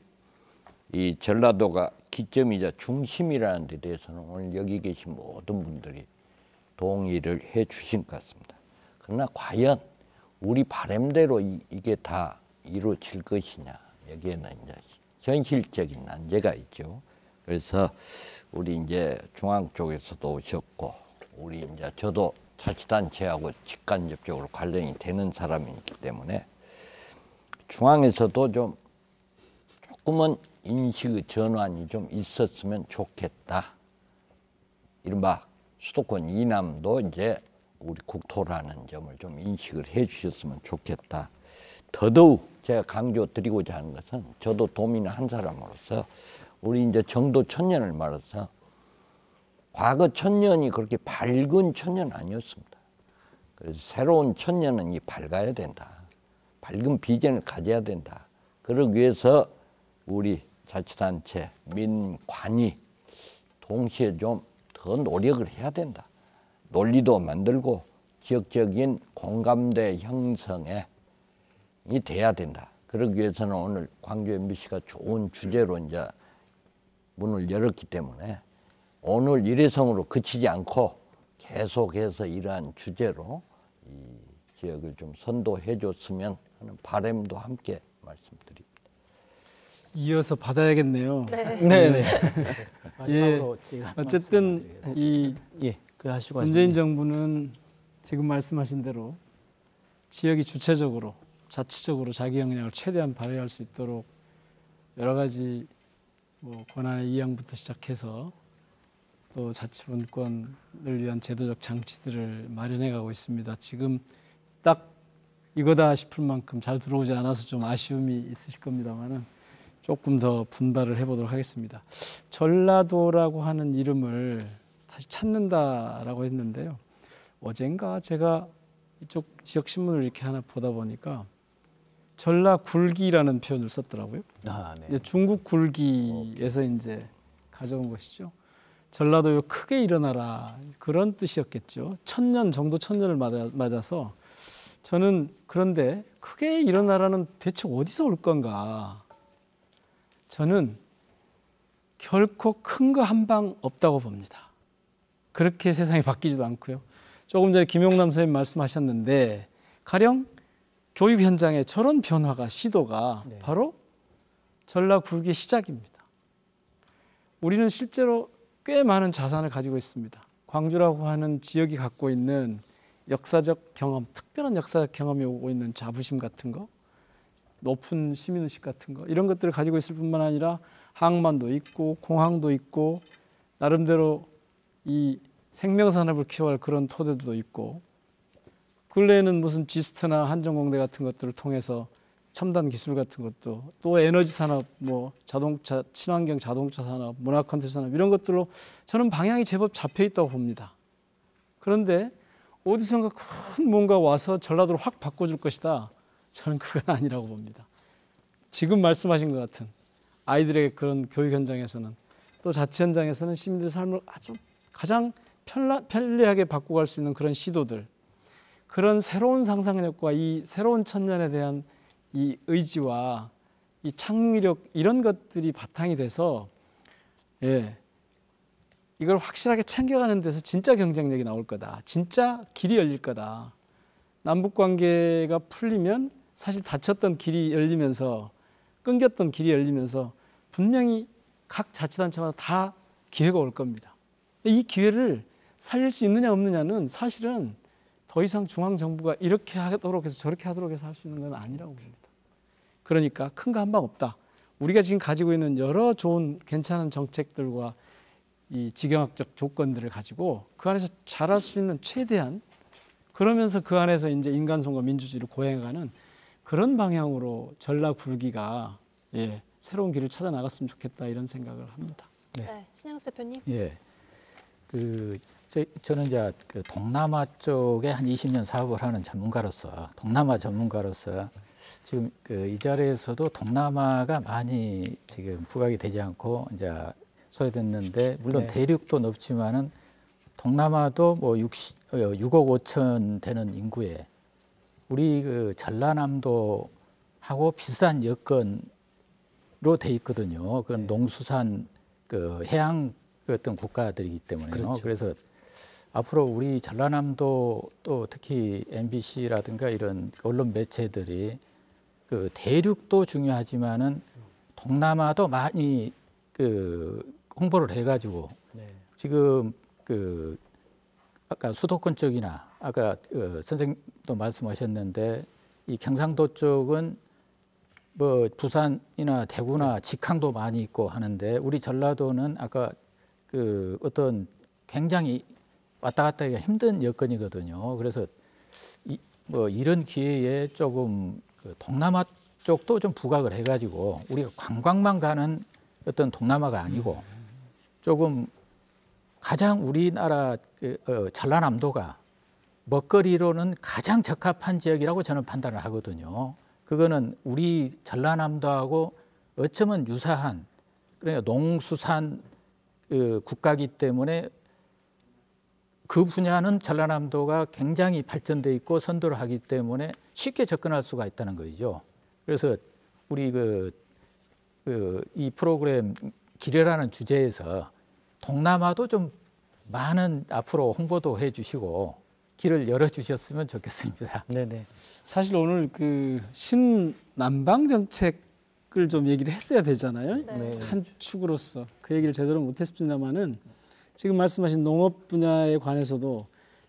이 전라도가 기점이자 중심이라는 데 대해서는 오늘 여기 계신 모든 분들이 동의를 해 주신 것 같습니다. 그러나 과연 우리 바람대로 이게 다 이루어질 것이냐, 여기에는 이제 현실적인 난제가 있죠. 그래서 우리 이제 중앙 쪽에서도 오셨고, 우리 이제 저도 자치단체하고 직간접적으로 관련이 되는 사람이기 때문에 중앙에서도 좀 조금은 인식의 전환이 좀 있었으면 좋겠다. 이른바 수도권 이남도 이제 우리 국토라는 점을 좀 인식을 해 주셨으면 좋겠다. 더더욱 제가 강조드리고자 하는 것은 저도 도민 한 사람으로서 우리 이제 정도 1000년을 말해서 과거 1000년이 그렇게 밝은 1000년 아니었습니다. 그래서 새로운 1000년은 밝아야 된다. 밝은 비전을 가져야 된다. 그러기 위해서 우리 자치단체, 민관이 동시에 좀 더 노력을 해야 된다. 논리도 만들고 지역적인 공감대 형성에 이 돼야 된다. 그러기 위해서는 오늘 광주 MBC가 좋은 주제로 이제 문을 열었기 때문에 오늘 일회성으로 그치지 않고 계속해서 이러한 주제로 이 지역을 좀 선도해 줬으면 하는 바람도 함께 말씀드립니다. 이어서 받아야겠네요. 네. 네. 예. 어쨌든 이 문재인 정부는 지금 말씀하신 대로 지역이 주체적으로 자치적으로 자기 역량을 최대한 발휘할 수 있도록 여러 가지 뭐 권한의 이양부터 시작해서 또 자치분권을 위한 제도적 장치들을 마련해가고 있습니다. 지금 딱 이거다 싶을 만큼 잘 들어오지 않아서 좀 아쉬움이 있으실 겁니다만은 조금 더 분발을 해보도록 하겠습니다. 전라도라고 하는 이름을 다시 찾는다라고 했는데요. 어젠가 제가 이쪽 지역 신문을 이렇게 하나 보다 보니까 전라굴기라는 표현을 썼더라고요. 네. 중국 굴기에서 이제 가져온 것이죠. 전라도요 크게 일어나라 그런 뜻이었겠죠. 1000년 정도 1000년을 맞아서 저는 그런데 크게 일어나라는 대체 어디서 올 건가? 저는 결코 큰 거 한 방 없다고 봅니다. 그렇게 세상이 바뀌지도 않고요. 조금 전에 김용남 선생님 말씀하셨는데 가령 교육 현장에 저런 변화가 시도가 바로 전라굴기의 시작입니다. 우리는 실제로 꽤 많은 자산을 가지고 있습니다. 광주라고 하는 지역이 갖고 있는 역사적 경험, 특별한 역사적 경험이 오고 있는 자부심 같은 거, 높은 시민의식 같은 거 이런 것들을 가지고 있을 뿐만 아니라 항만도 있고 공항도 있고 나름대로 이 생명산업을 키워할 그런 토대도 있고 근래에는 무슨 지스트나 한전공대 같은 것들을 통해서 첨단 기술 같은 것도 또 에너지 산업, 뭐 자동차, 친환경 자동차 산업, 문화 콘텐츠 산업 이런 것들로 저는 방향이 제법 잡혀 있다고 봅니다. 그런데 어디선가 큰 뭔가 와서 전라도를 확 바꿔줄 것이다. 저는 그건 아니라고 봅니다. 지금 말씀하신 것 같은 아이들에게 그런 교육 현장에서는 또 자치 현장에서는 시민들의 삶을 아주 가장 편리하게 바꿔갈 수 있는 그런 시도들, 그런 새로운 상상력과 이 새로운 천년에 대한 이 의지와 이 창의력 이런 것들이 바탕이 돼서 이걸 확실하게 챙겨가는 데서 진짜 경쟁력이 나올 거다. 진짜 길이 열릴 거다. 남북 관계가 풀리면 사실 닫혔던 길이 열리면서 끊겼던 길이 열리면서 분명히 각 자치단체마다 다 기회가 올 겁니다. 이 기회를 살릴 수 있느냐 없느냐는 사실은 더 이상 중앙정부가 이렇게 하도록 해서 저렇게 하도록 해서 할 수 있는 건 아니라고 봅니다. 그러니까 큰 거 한 방 없다. 우리가 지금 가지고 있는 여러 좋은 괜찮은 정책들과 이 지경학적 조건들을 가지고 그 안에서 잘할 수 있는 최대한 그러면서 그 안에서 이제 인간성과 민주주의를 고행해가는 그런 방향으로 전라굴기가 새로운 길을 찾아 나갔으면 좋겠다 이런 생각을 합니다. 네, 신영수 대표님. 저는 이제 그 동남아 쪽에 한 20년 사업을 하는 전문가로서 동남아 전문가로서 지금 이 자리에서도 동남아가 많이 지금 부각이 되지 않고 이제 소외됐는데 물론 대륙도 높지만은 동남아도 뭐 6억 5천 되는 인구에 우리 그 전라남도하고 비슷한 여건으로 돼 있거든요. 그런 농수산 그 해양 어떤 국가들이기 때문에요. 그렇죠. 그래서 앞으로 우리 전라남도 또 특히 MBC라든가 이런 언론 매체들이 그 대륙도 중요하지만은 동남아도 많이 그 홍보를 해가지고 지금 그 아까 수도권 쪽이나 아까 선생님도 말씀하셨는데 이 경상도 쪽은 뭐 부산이나 대구나 직항도 많이 있고 하는데 우리 전라도는 아까 그 어떤 굉장히 왔다 갔다 하기가 힘든 여건이거든요. 그래서 뭐 이런 기회에 조금 그 동남아 쪽도 좀 부각을 해가지고 우리가 관광만 가는 어떤 동남아가 아니고 조금 가장 우리나라 전라남도가 먹거리로는 가장 적합한 지역이라고 저는 판단을 하거든요. 그거는 우리 전라남도하고 어쩌면 유사한 그러니까 농수산 국가이기 때문에 그 분야는 전라남도가 굉장히 발전돼 있고 선도를 하기 때문에 쉽게 접근할 수가 있다는 거죠. 그래서 우리 이 프로그램 기뢰라는 주제에서 동남아도 좀 많은 앞으로 홍보도 해주시고 길을 열어주셨으면 좋겠습니다. 네네. 사실 오늘 그 신남방 정책을 좀 얘기를 했어야 되잖아요. 네. 한 축으로서 그 얘기를 제대로 못했습니다만은 지금 말씀하신 농업 분야에 관해서도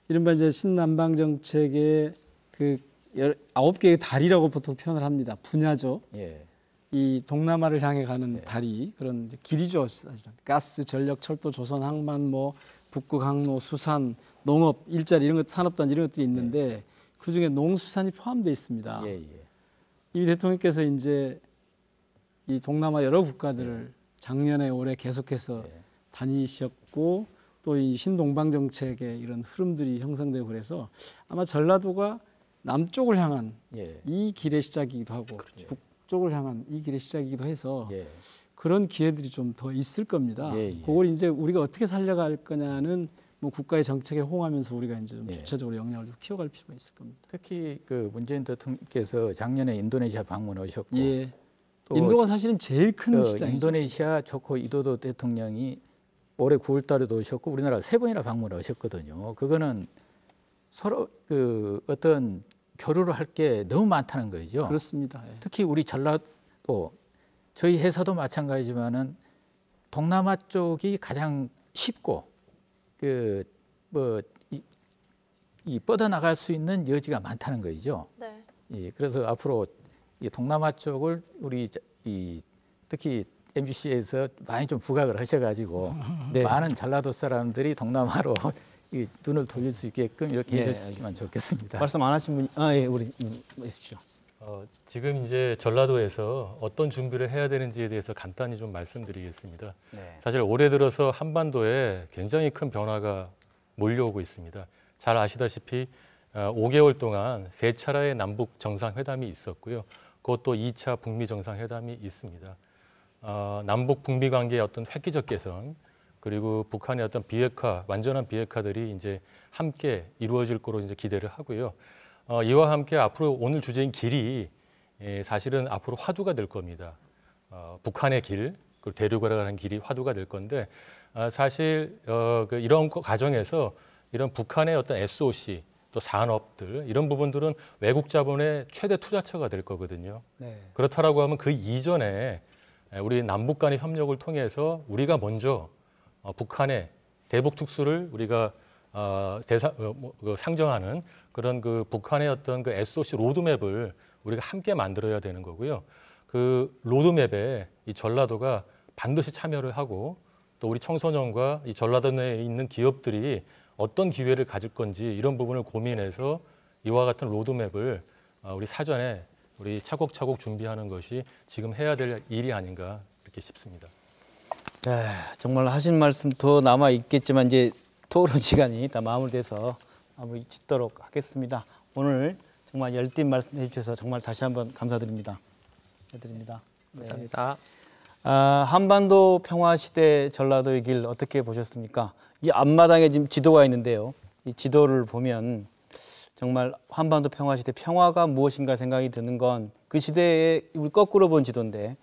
이른바 이제 신남방 정책의 그 9개의 다리라고 보통 표현을 합니다. 분야죠. 예. 이 동남아를 향해 가는 다리 그런 길이죠. 사실은 가스, 전력, 철도, 조선, 항만, 뭐 북극 항로, 수산, 농업, 일자리 이런 것, 산업단 이런 것들이 있는데 그 중에 농수산이 포함되어 있습니다. 예, 예. 이미 대통령께서 이제 이 동남아 여러 국가들을 작년에 올해 계속해서 다니셨고 또 이 신동방 정책의 이런 흐름들이 형성되고 그래서 아마 전라도가 남쪽을 향한 이 길의 시작이기도 하고 북쪽을 향한 이 길의 시작이기도 해서 그런 기회들이 좀 더 있을 겁니다. 그걸 이제 우리가 어떻게 살려갈 거냐는 뭐 국가의 정책에 호응하면서 우리가 이제 좀 주체적으로 영향을 좀 키워갈 필요가 있을 겁니다. 특히 그 문재인 대통령께서 작년에 인도네시아 방문하셨고 또 인도가 사실은 제일 큰 시장이죠. 인도네시아 조코 위도도 대통령이 올해 9월달에도 오셨고 우리나라 3번이나 방문하셨거든요. 그거는 서로 그 어떤 교류를 할 게 너무 많다는 거죠. 그렇습니다. 특히 우리 전라도 저희 회사도 마찬가지지만은 동남아 쪽이 가장 쉽고 그 뭐 이 뻗어나갈 수 있는 여지가 많다는 거죠. 네. 예, 그래서 앞으로 이 동남아 쪽을 우리 특히 MBC에서 많이 좀 부각을 하셔가지고 많은 전라도 사람들이 동남아로 이 눈을 돌릴 수 있게끔 이렇게 해주시면 좋겠습니다. 말씀 안 하신 분이 우리 해주시죠. 지금 이제 전라도에서 어떤 준비를 해야 되는지에 대해서 간단히 좀 말씀드리겠습니다. 사실 올해 들어서 한반도에 굉장히 큰 변화가 몰려오고 있습니다. 잘 아시다시피 5개월 동안 3차례의 남북 정상회담이 있었고요. 그것도 2차 북미 정상회담이 있습니다. 남북 북미 관계의 어떤 획기적 개선 그리고 북한의 어떤 비핵화, 완전한 비핵화들이 이제 함께 이루어질 거로 이제 기대를 하고요. 이와 함께 앞으로 오늘 주제인 길이 사실은 앞으로 화두가 될 겁니다. 북한의 길, 그리고 대륙으로 가는 길이 화두가 될 건데 사실 이런 과정에서 이런 북한의 어떤 SOC 또 산업들 이런 부분들은 외국 자본의 최대 투자처가 될 거거든요. 그렇다라고 하면 그 이전에 우리 남북 간의 협력을 통해서 우리가 먼저 북한의 대북 특수를 우리가 상정하는 그런 그 북한의 어떤 그 SOC 로드맵을 우리가 함께 만들어야 되는 거고요. 그 로드맵에 이 전라도가 반드시 참여를 하고 또 우리 청소년과 이 전라도 내에 있는 기업들이 어떤 기회를 가질 건지 이런 부분을 고민해서 이와 같은 로드맵을 우리 사전에 우리 차곡차곡 준비하는 것이 지금 해야 될 일이 아닌가 이렇게 싶습니다. 네, 정말 하신 말씀 더 남아 있겠지만 이제 토론 시간이 다 마무리돼서 마무리 짓도록 하겠습니다. 오늘 정말 열띤 말씀해 주셔서 정말 다시 한번 감사드립니다. 감사합니다. 한반도 평화 시대 전라도의 길 어떻게 보셨습니까? 이 앞마당에 지금 지도가 있는데요. 이 지도를 보면 정말 한반도 평화 시대 평화가 무엇인가 생각이 드는 건 그 시대에 우리 거꾸로 본 지도인데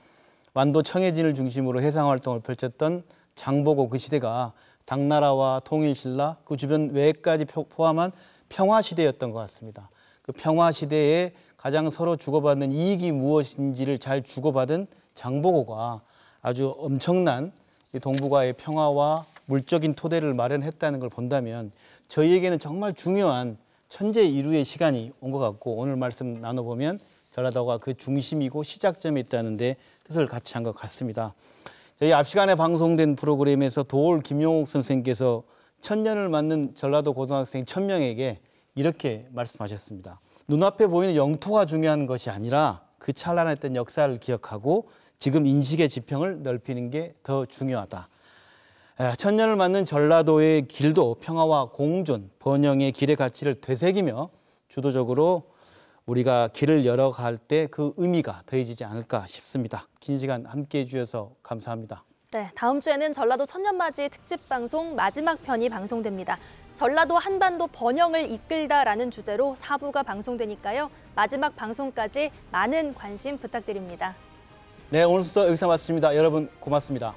완도 청해진을 중심으로 해상 활동을 펼쳤던 장보고 그 시대가 당나라와 통일신라 그 주변 외까지 포함한 평화 시대였던 것 같습니다. 그 평화 시대에 가장 서로 주고받는 이익이 무엇인지를 잘 주고받은 장보고가 아주 엄청난 동북아의 평화와 물적인 토대를 마련했다는 걸 본다면 저희에게는 정말 중요한 천재 이루의 시간이 온 것 같고 오늘 말씀 나눠보면 전라도가 그 중심이고 시작점에 있다는 데 뜻을 같이 한 것 같습니다. 저희 앞 시간에 방송된 프로그램에서 도올 김용옥 선생님께서 천년을 맞는 전라도 고등학생 1000명에게 이렇게 말씀하셨습니다. 눈앞에 보이는 영토가 중요한 것이 아니라 그 찬란했던 역사를 기억하고 지금 인식의 지평을 넓히는 게 더 중요하다. 천년을 맞는 전라도의 길도 평화와 공존, 번영의 길의 가치를 되새기며 주도적으로 우리가 길을 열어갈 때 그 의미가 더해지지 않을까 싶습니다. 긴 시간 함께해 주셔서 감사합니다. 네, 다음 주에는 전라도 천년맞이 특집 방송 마지막 편이 방송됩니다. 전라도 한반도 번영을 이끌다라는 주제로 4부가 방송되니까요. 마지막 방송까지 많은 관심 부탁드립니다. 네, 오늘 순서 여기서 마칩니다. 여러분 고맙습니다.